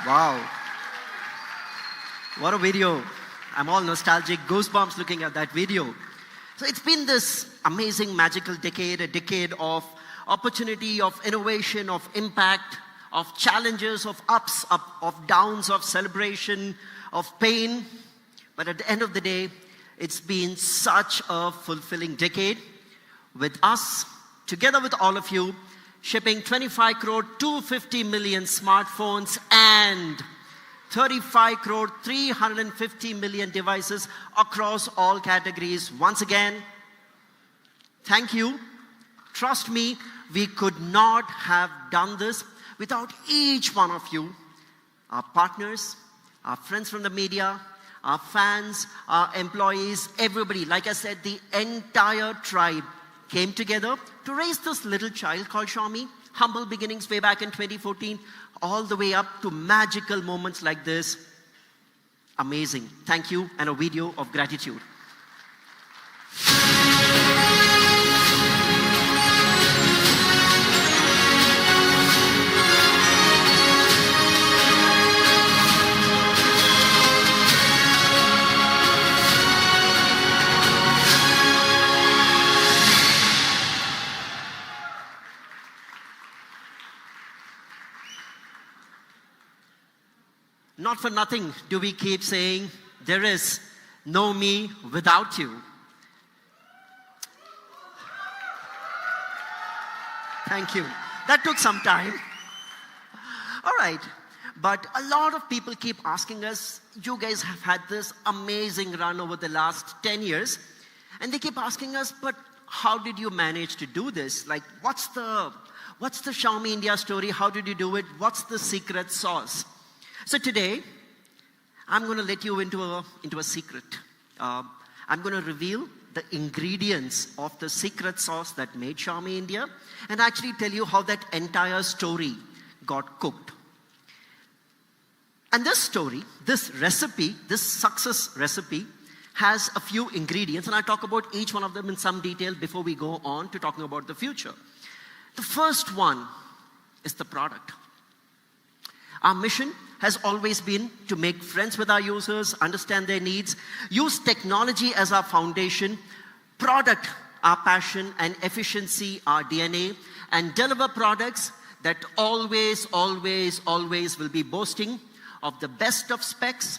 Wow. What a video. I'm all nostalgic, goosebumps looking at that video. So it's been this amazing, magical decade, a decade of opportunity, of innovation, of impact, of challenges, of ups, of downs, of celebration, of pain. But at the end of the day, it's been such a fulfilling decade with us, together with all of you, shipping 25 crore 250 million smartphones and 35 crore 350 million devices across all categories. Once again, thank you. Trust me, we could not have done this without each one of you, our partners, our friends from the media, our fans, our employees, everybody. Like I said, the entire tribe came together to raise this little child called Xiaomi. Humble beginnings way back in 2014, all the way up to magical moments like this. Amazing. Thank you, and a video of gratitude. Not for nothing do we keep saying, there is no me without you. Thank you. That took some time. All right. But a lot of people keep asking us, you guys have had this amazing run over the last 10 years. And they keep asking us, but how did you manage to do this? Like, what's the Xiaomi India story? How did you do it? What's the secret sauce? So today, I'm going to let you into a secret. I'm going to reveal the ingredients of the secret sauce that made Xiaomi India and actually tell you how that entire story got cooked. And this story, this recipe, this success recipe has a few ingredients, and I'll talk about each one of them in some detail before we go on to talking about the future. The first one is the product. Our mission has always been to make friends with our users, understand their needs, use technology as our foundation, product our passion, and efficiency our DNA, and deliver products that always, always, always will be boasting of the best of specs,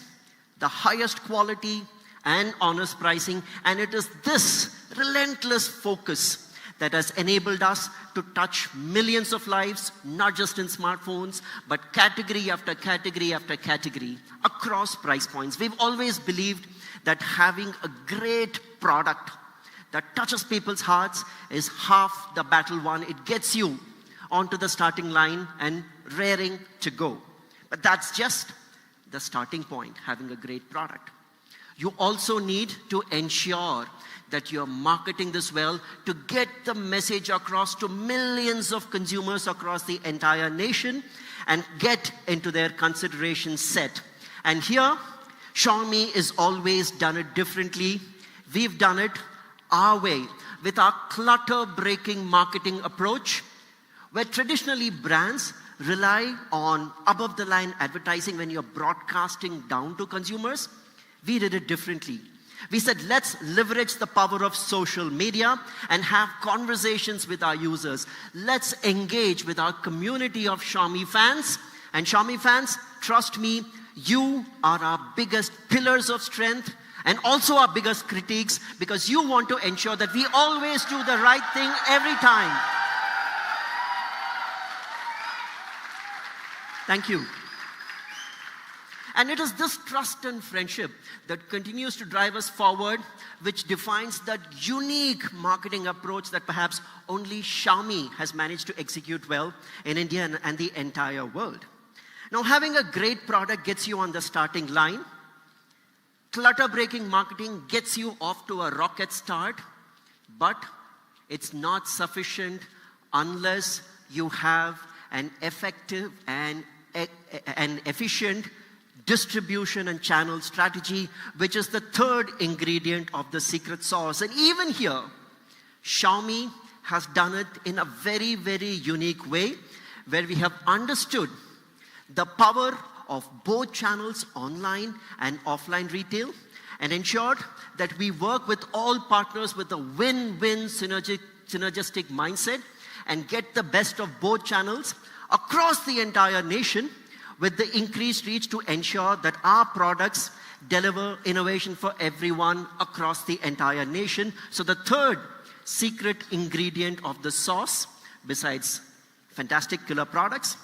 the highest quality, and honest pricing. And it is this relentless focus that has enabled us to touch millions of lives, not just in smartphones, but category after category after category, across price points. We've always believed that having a great product that touches people's hearts is half the battle won. It gets you onto the starting line and raring to go. But that's just the starting point, having a great product. You also need to ensure that you're marketing this well to get the message across to millions of consumers across the entire nation and get into their consideration set. And here, Xiaomi has always done it differently. We've done it our way with our clutter-breaking marketing approach, where traditionally brands rely on above-the-line advertising when you're broadcasting down to consumers. We did it differently. We said, let's leverage the power of social media and have conversations with our users. Let's engage with our community of Xiaomi fans. And Xiaomi fans, trust me, you are our biggest pillars of strength and also our biggest critiques, because you want to ensure that we always do the right thing every time. Thank you. And it is this trust and friendship that continues to drive us forward, which defines that unique marketing approach that perhaps only Xiaomi has managed to execute well in India and the entire world. Now, having a great product gets you on the starting line. Clutter-breaking marketing gets you off to a rocket start, but it's not sufficient unless you have an effective and efficient distribution and channel strategy, which is the third ingredient of the secret sauce. And even here, Xiaomi has done it in a very, very unique way, where we have understood the power of both channels, online and offline retail, and ensured that we work with all partners with a win-win synergistic mindset and get the best of both channels across the entire nation with the increased reach to ensure that our products deliver innovation for everyone across the entire nation. So the third secret ingredient of the sauce, besides fantastic killer products,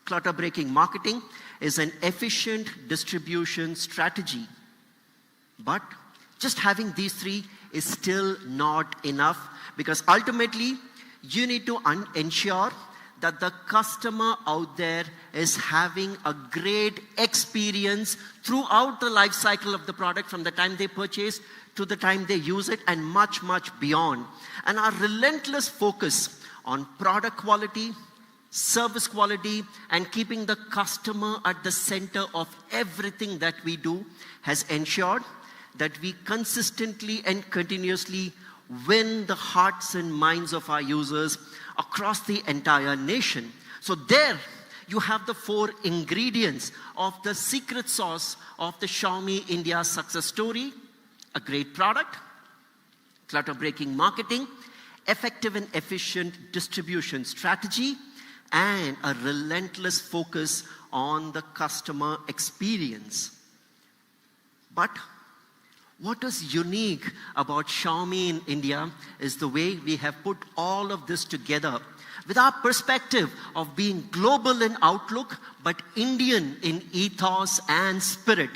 clutter-breaking marketing, is an efficient distribution strategy. But just having these three is still not enough, because ultimately you need to ensure that the customer out there is having a great experience throughout the life cycle of the product, from the time they purchase to the time they use it, and much, much beyond. And our relentless focus on product quality, service quality, and keeping the customer at the center of everything that we do has ensured that we consistently and continuously win the hearts and minds of our users across the entire nation. So there you have the 4 ingredients of the secret sauce of the Xiaomi India success story: a great product, clutter-breaking marketing, effective and efficient distribution strategy, and a relentless focus on the customer experience. But what is unique about Xiaomi in India is the way we have put all of this together with our perspective of being global in outlook, but Indian in ethos and spirit.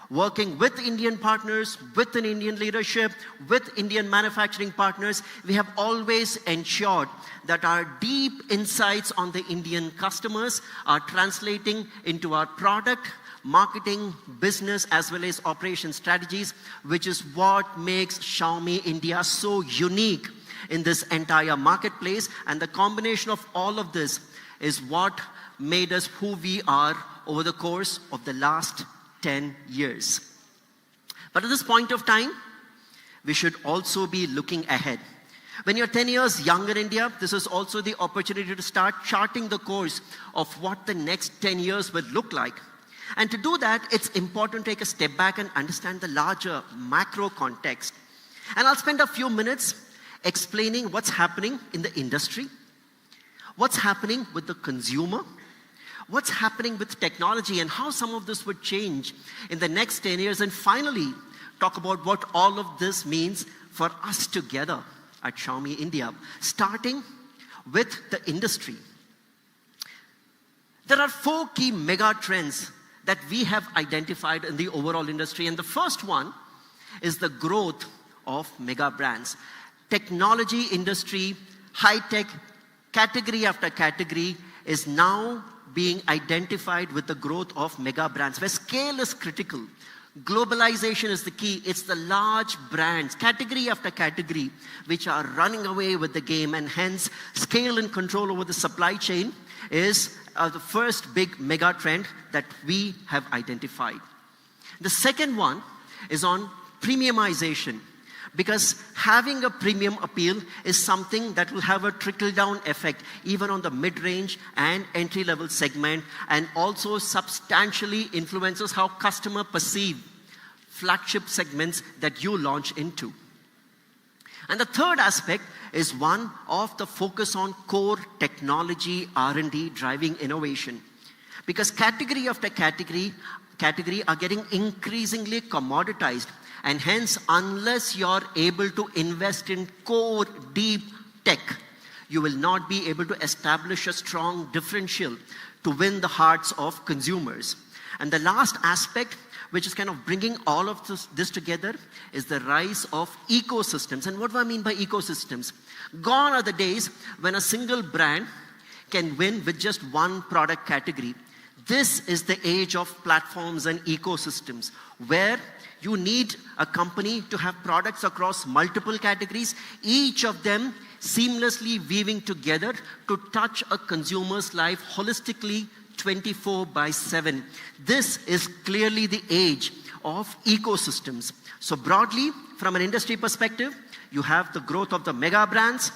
Working with Indian partners, with an Indian leadership, with Indian manufacturing partners, we have always ensured that our deep insights on the Indian customers are translating into our product, marketing, business, as well as operation strategies, which is what makes Xiaomi India so unique in this entire marketplace. And the combination of all of this is what made us who we are over the course of the last 10 years. But at this point of time, we should also be looking ahead. When you're 10 years younger in India, this is also the opportunity to start charting the course of what the next 10 years will look like. And to do that, it's important to take a step back and understand the larger macro context. And I'll spend a few minutes explaining what's happening in the industry, what's happening with the consumer, what's happening with technology, and how some of this would change in the next 10 years. And finally, talk about what all of this means for us together at Xiaomi India, starting with the industry. There are 4 key mega trends that we have identified in the overall industry. And the first one is the growth of mega brands. Technology industry, high-tech, category after category is now being identified with the growth of mega brands, where scale is critical. Globalization is the key. It's the large brands, category after category, which are running away with the game, and hence scale and control over the supply chain is the first big mega trend that we have identified. The second one is on premiumization, because having a premium appeal is something that will have a trickle-down effect even on the mid-range and entry-level segment, and also substantially influences how customers perceive flagship segments that you launch into. And the third aspect is one of the focus on core technology R&D driving innovation, because category after category are getting increasingly commoditized. And hence, unless you're able to invest in core deep tech, you will not be able to establish a strong differential to win the hearts of consumers. And the last aspect, which is kind of bringing all of this together, is the rise of ecosystems. And what do I mean by ecosystems? Gone are the days when a single brand can win with just one product category. This is the age of platforms and ecosystems, where you need a company to have products across multiple categories, each of them seamlessly weaving together to touch a consumer's life holistically 24/7. This is clearly the age of ecosystems. So broadly, from an industry perspective, you have the growth of the mega brands,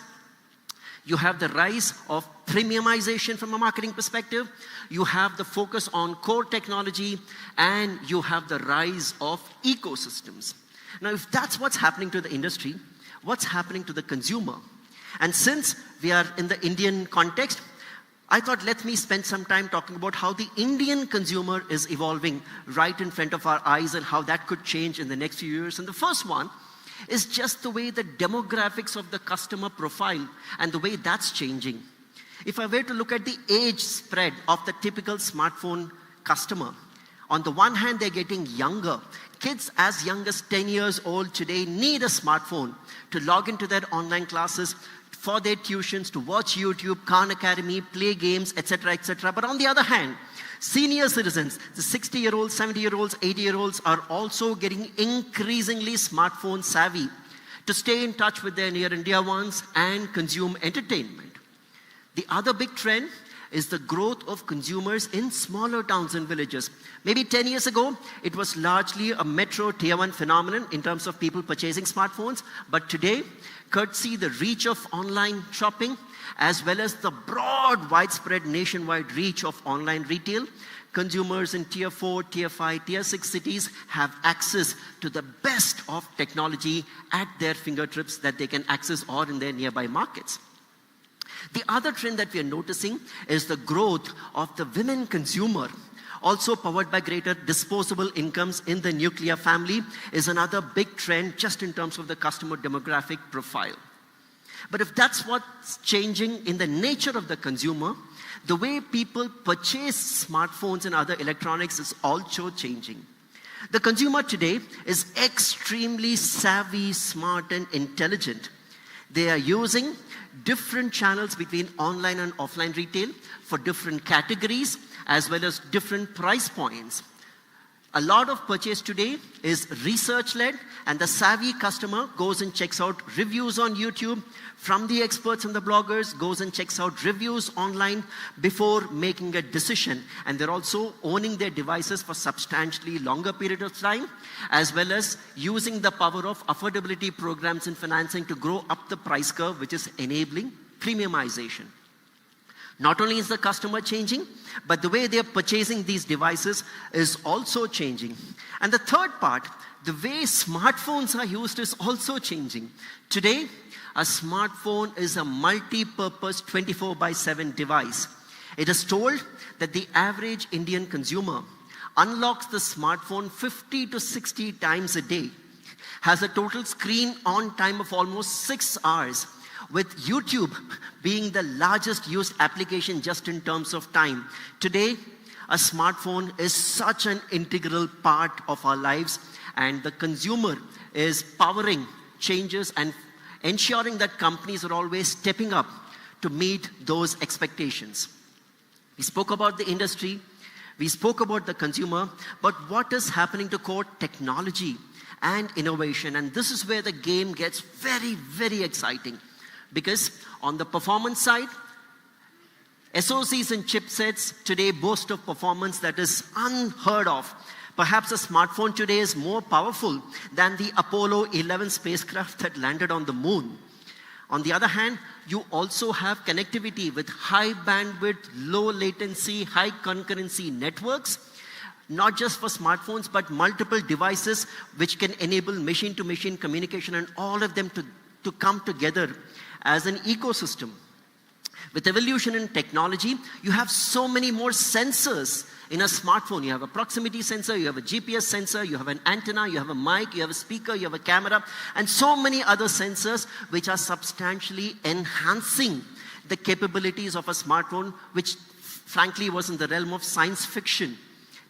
You have the rise of premiumization from a marketing perspective. You have the focus on core technology, and you have the rise of ecosystems. Now, if that's what's happening to the industry, what's happening to the consumer? And since we are in the Indian context, I thought let me spend some time talking about how the Indian consumer is evolving right in front of our eyes and how that could change in the next few years. And the first one is just the way the demographics of the customer profile and the way that's changing. If I were to look at the age spread of the typical smartphone customer, on the one hand, they're getting younger. Kids as young as 10 years old today need a smartphone to log into their online classes, for their tuitions, to watch YouTube, Khan Academy, play games, etc., etc. But on the other hand, senior citizens, the 60-year-olds, 70-year-olds, 80-year-olds are also getting increasingly smartphone savvy to stay in touch with their near and dear ones and consume entertainment. The other big trend is the growth of consumers in smaller towns and villages. Maybe 10 years ago, it was largely a metro tier 1 phenomenon in terms of people purchasing smartphones. But today, courtesy the reach of online shopping, as well as the broad, widespread nationwide reach of online retail, consumers in tier 4, tier 5, tier 6 cities have access to the best of technology at their fingertips that they can access or in their nearby markets. The other trend that we are noticing is the growth of the women consumer, also powered by greater disposable incomes in the nuclear family, is another big trend just in terms of the customer demographic profile. But if that's what's changing in the nature of the consumer, the way people purchase smartphones and other electronics is also changing. The consumer today is extremely savvy, smart, and intelligent. They are using different channels between online and offline retail for different categories as well as different price points. A lot of purchase today is research-led, and the savvy customer goes and checks out reviews on YouTube from the experts and the bloggers, goes and checks out reviews online before making a decision. And they're also owning their devices for substantially longer period of time, as well as using the power of affordability programs and financing to grow up the price curve, which is enabling premiumization. Not only is the customer changing, but the way they are purchasing these devices is also changing. And the third part, the way smartphones are used is also changing. Today, a smartphone is a multi-purpose 24/7 device. It is told that the average Indian consumer unlocks the smartphone 50 to 60 times a day, has a total screen on time of almost 6 hours, with YouTube being the largest used application just in terms of time. Today, a smartphone is such an integral part of our lives, and the consumer is powering changes and ensuring that companies are always stepping up to meet those expectations. We spoke about the industry, we spoke about the consumer, but what is happening to core technology and innovation? And this is where the game gets very, very exciting. Because on the performance side, SoCs and chipsets today boast of performance that is unheard of. Perhaps a smartphone today is more powerful than the Apollo 11 spacecraft that landed on the moon. On the other hand, you also have connectivity with high bandwidth, low latency, high concurrency networks, not just for smartphones, but multiple devices which can enable machine-to-machine communication, and all of them to come together as an ecosystem. With evolution in technology, you have so many more sensors in a smartphone. You have a proximity sensor, you have a GPS sensor, you have an antenna, you have a mic, you have a speaker, you have a camera, and so many other sensors which are substantially enhancing the capabilities of a smartphone, which frankly was in the realm of science fiction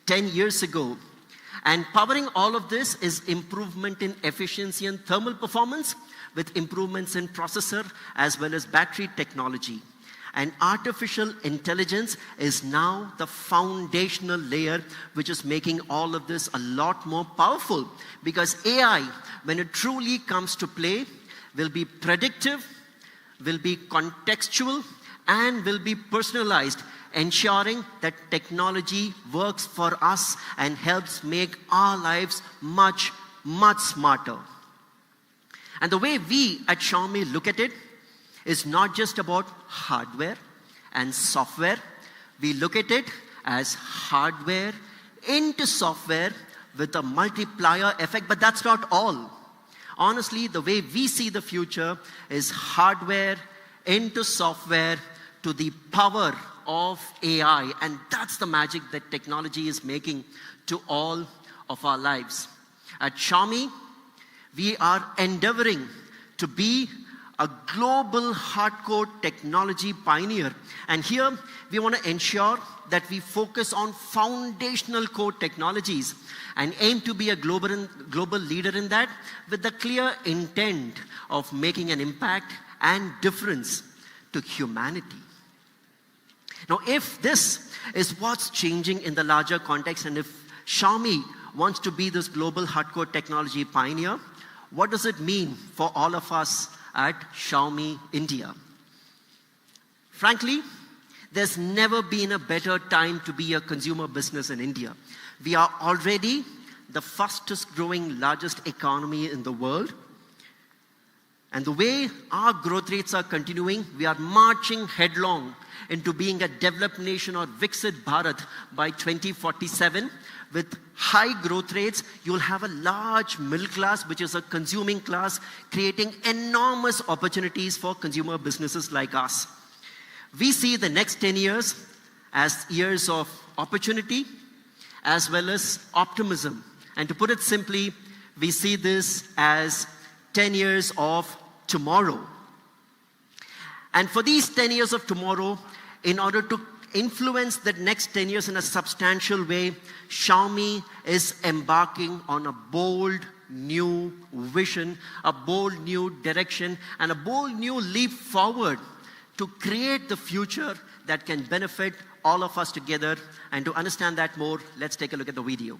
10 years ago. And powering all of this is improvement in efficiency and thermal performance, with improvements in processor as well as battery technology. And artificial intelligence is now the foundational layer which is making all of this a lot more powerful, because AI, when it truly comes to play, will be predictive, will be contextual, and will be personalized, ensuring that technology works for us and helps make our lives much, much smarter. And the way we at Xiaomi look at it is not just about hardware and software. We look at it as hardware into software with a multiplier effect, but that's not all. Honestly, the way we see the future is hardware into software to the power of AI, and that's the magic that technology is making to all of our lives. At Xiaomi, we are endeavoring to be a global hardcore technology pioneer. And here, we want to ensure that we focus on foundational core technologies and aim to be a global leader in that with the clear intent of making an impact and difference to humanity. Now, if this is what's changing in the larger context, and if Xiaomi wants to be this global hardcore technology pioneer, what does it mean for all of us at Xiaomi India? Frankly, there's never been a better time to be a consumer business in India. We are already the fastest growing, largest economy in the world. And the way our growth rates are continuing, we are marching headlong into being a developed nation or Viksit Bharat by 2047. With high growth rates, you'll have a large middle class, which is a consuming class, creating enormous opportunities for consumer businesses like us. We see the next 10 years as years of opportunity as well as optimism. And to put it simply, we see this as 10 years of tomorrow. And for these 10 years of tomorrow, in order to influence the next 10 years in a substantial way, Xiaomi is embarking on a bold new vision, a bold new direction, and a bold new leap forward to create the future that can benefit all of us together. And to understand that more, let's take a look at the video.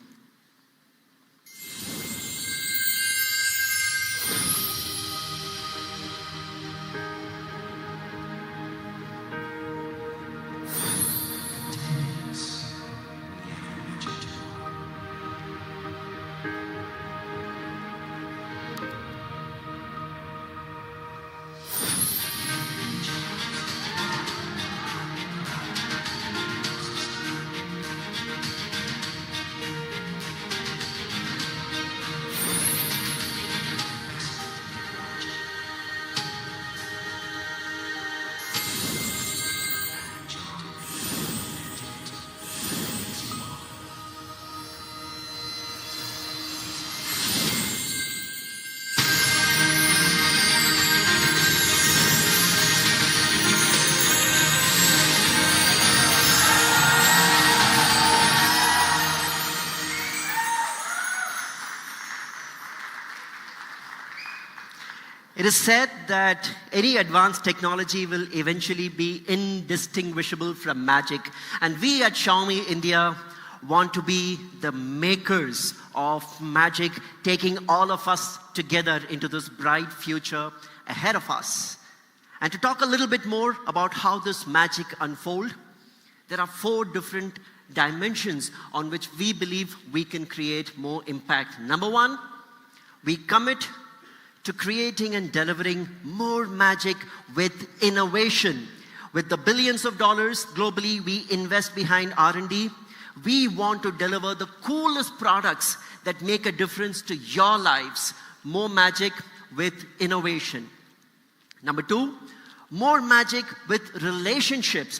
It is said that any advanced technology will eventually be indistinguishable from magic. And we at Xiaomi India want to be the makers of magic, taking all of us together into this bright future ahead of us. And to talk a little bit more about how this magic unfolds, there are 4 different dimensions on which we believe we can create more impact. Number 1, we commit to creating and delivering more magic with innovation. With the billions of dollars globally we invest behind R&D, we want to deliver the coolest products that make a difference to your lives. More magic with innovation. Number 2, more magic with relationships,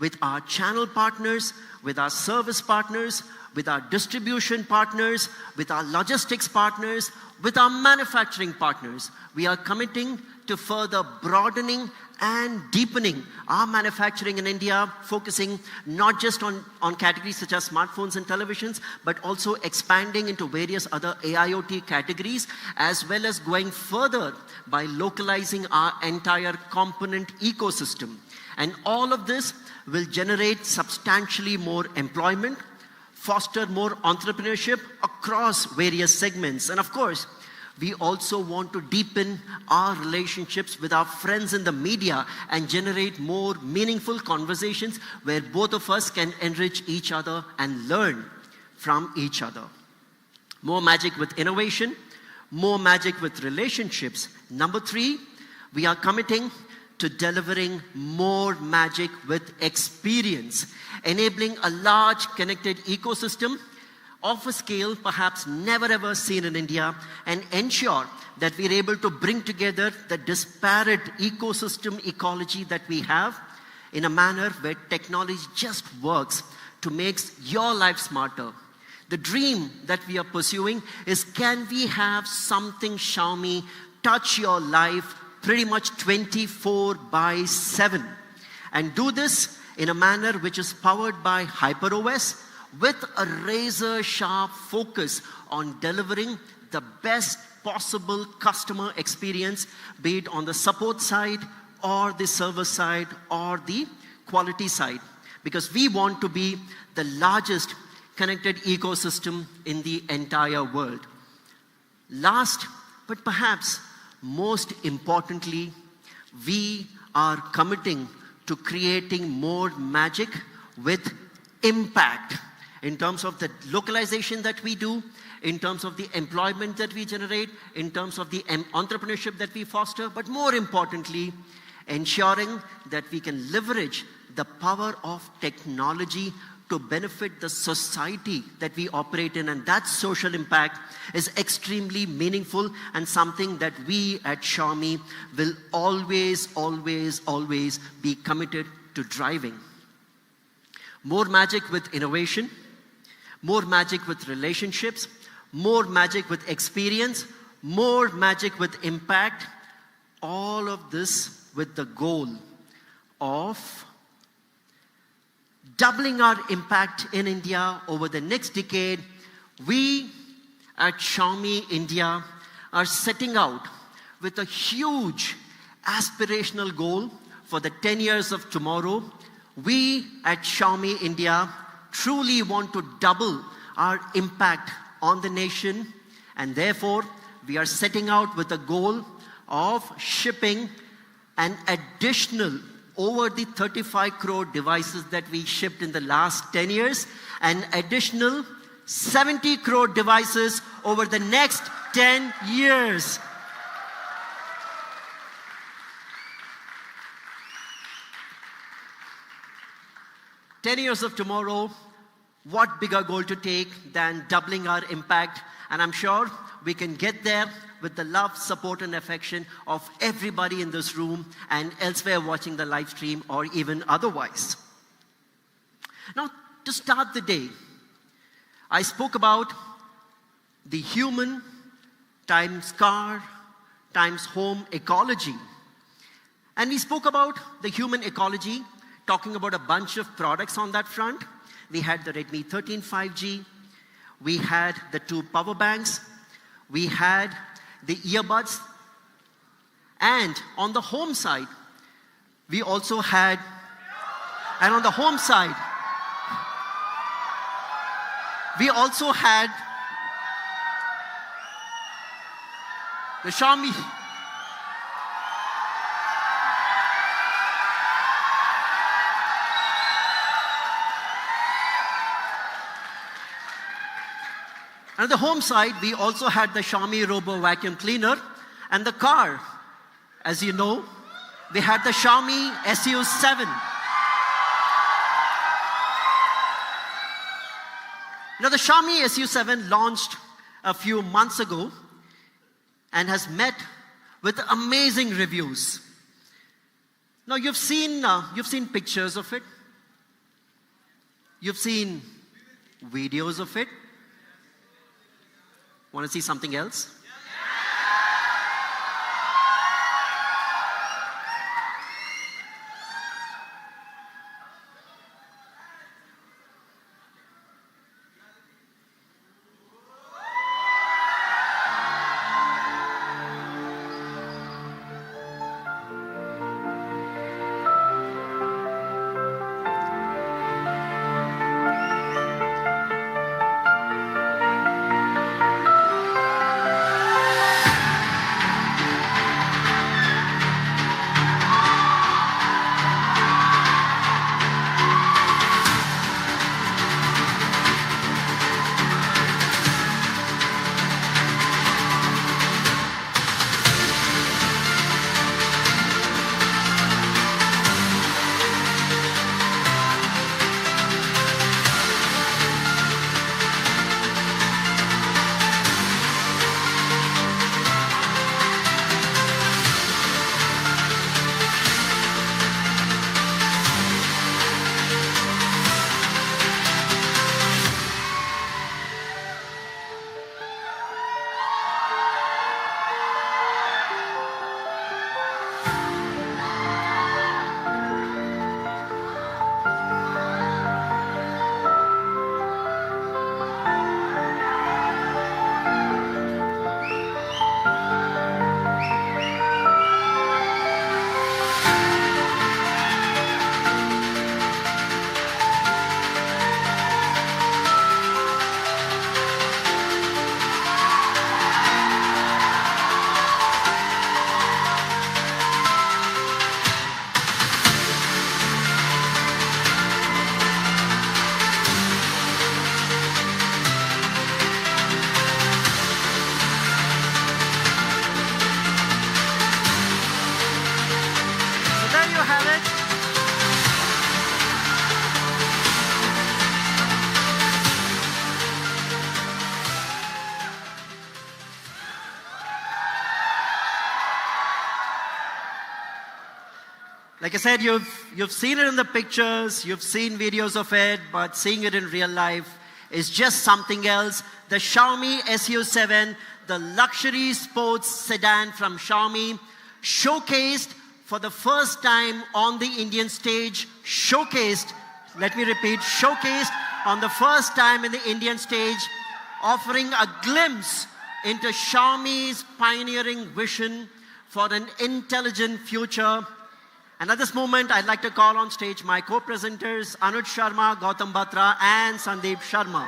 with our channel partners, with our service partners, with our distribution partners, with our logistics partners, with our manufacturing partners. We are committing to further broadening and deepening our manufacturing in India, focusing not just on categories such as smartphones and televisions, but also expanding into various other AIoT categories, as well as going further by localizing our entire component ecosystem. And all of this will generate substantially more employment, foster more entrepreneurship across various segments. And of course, we also want to deepen our relationships with our friends in the media and generate more meaningful conversations where both of us can enrich each other and learn from each other. More magic with innovation, more magic with relationships. Number 3, we are committing to delivering more magic with experience, enabling a large connected ecosystem of a scale perhaps never ever seen in India, and ensure that we're able to bring together the disparate ecosystem ecology that we have in a manner where technology just works to make your life smarter. The dream that we are pursuing is, can we have something Xiaomi touch your life pretty much 24/7, and do this in a manner which is powered by HyperOS with a razor sharp focus on delivering the best possible customer experience, be it on the support side or the server side or the quality side, because we want to be the largest connected ecosystem in the entire world. Last, but perhaps most importantly, we are committing to creating more magic with impact in terms of the localization that we do, in terms of the employment that we generate, in terms of the entrepreneurship that we foster, but more importantly, ensuring that we can leverage the power of technology to benefit the society that we operate in. And that social impact is extremely meaningful and something that we at Xiaomi will always, always, always be committed to driving. More magic with innovation, more magic with relationships, more magic with experience, more magic with impact, all of this with the goal of doubling our impact in India over the next decade. We at Xiaomi India are setting out with a huge aspirational goal for the 10 years of tomorrow. We at Xiaomi India truly want to double our impact on the nation, and therefore we are setting out with a goal of shipping an additional over the 35 crore devices that we shipped in the last 10 years, an additional 70 crore devices over the next 10 years. "10 years of tomorrow," what bigger goal to take than doubling our impact? And I'm sure we can get there with the love, support, and affection of everybody in this room and elsewhere watching the live stream or even otherwise. Now, to start the day, I spoke about the human times car times home ecology. And we spoke about the human ecology, talking about a bunch of products on that front. We had the Redmi 13 5G, we had the 2 power banks, we had the earbuds, and on the home side, we also had, and on the home side, we also had the Xiaomi. On the home side, we also had the Xiaomi Robo Vacuum Cleaner, and the car, as you know, we had the Xiaomi SU7. Now, the Xiaomi SU7 launched a few months ago and has met with amazing reviews. Now, you've seen pictures of it, you've seen videos of it. Want to see something else? Like I said, you've seen it in the pictures, you've seen videos of it, but seeing it in real life is just something else. The Xiaomi SU7, the luxury sports sedan from Xiaomi, showcased for the first time on the Indian stage, showcased, let me repeat, showcased on the first time in the Indian stage, offering a glimpse into Xiaomi's pioneering vision for an intelligent future. And at this moment, I'd like to call on stage my co-presenters, Anuj Sharma, Gautam Batra, and Sandeep Sharma.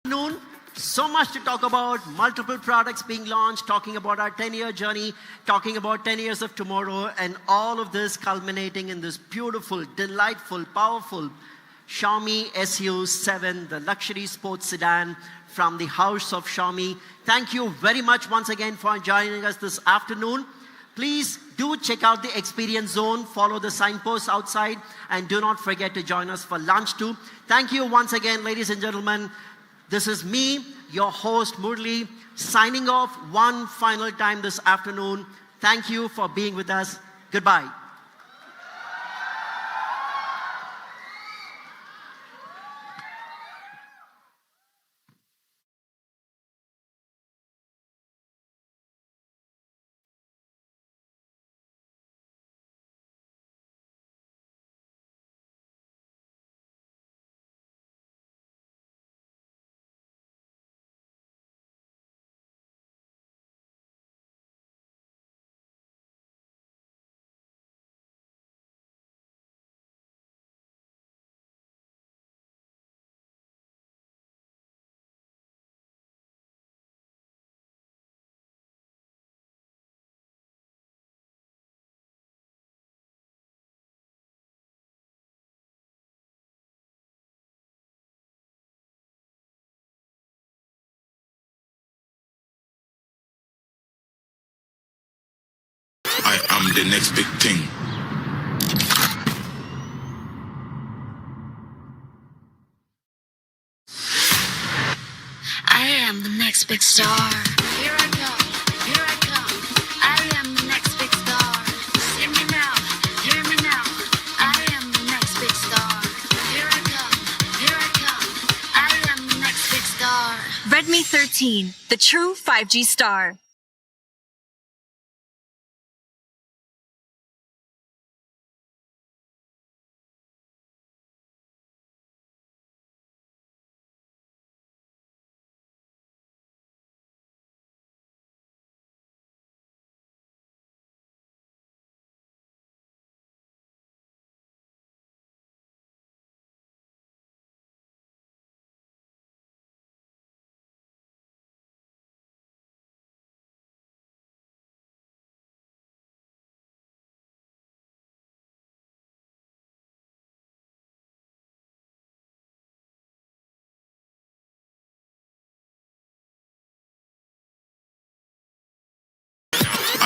Noon. So much to talk about, multiple products being launched, talking about our 10-year journey, talking about 10 years of tomorrow, and all of this culminating in this beautiful, delightful, powerful Xiaomi SU7, the luxury sports sedan from the house of Xiaomi. Thank you very much once again for joining us this afternoon. Please do check out the experience zone, follow the signposts outside, and do not forget to join us for lunch too. Thank you once again, ladies and gentlemen. This is me, your host, Murli, signing off one final time this afternoon. Thank you for being with us. Goodbye. I am the next big thing. I am the next big star. Here I come, here I come. I am the next big star. See me now, hear me now. I am the next big star. Here I come, here I come. I am the next big star. Redmi 13, the true 5G star.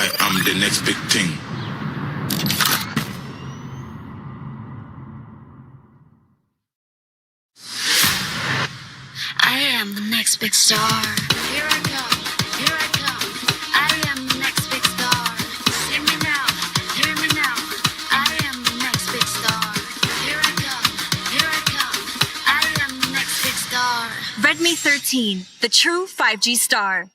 I am the next big thing. I am the next big star. Here I come, here I come. I am the next big star. See me now, hear me now. I am the next big star. Here I come, here I come. I am the next big star. Redmi 13, the true 5G star.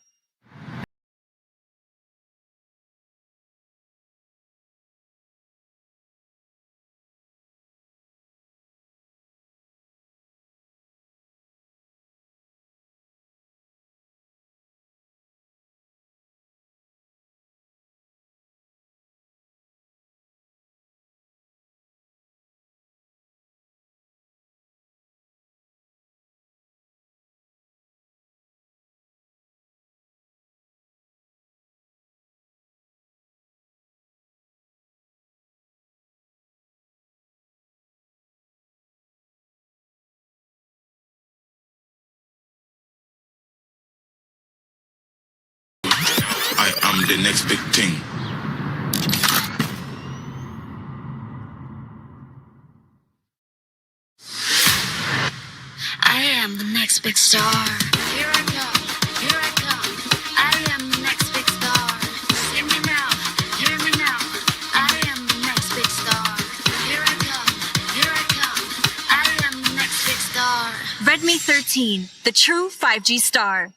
I am the next big thing. I am the next big star. Here I come, here I come. I am the next big star. See me now, hear me now. I am the next big star. Here I come, here I come. I am the next big star. Redmi 13, the true 5G star.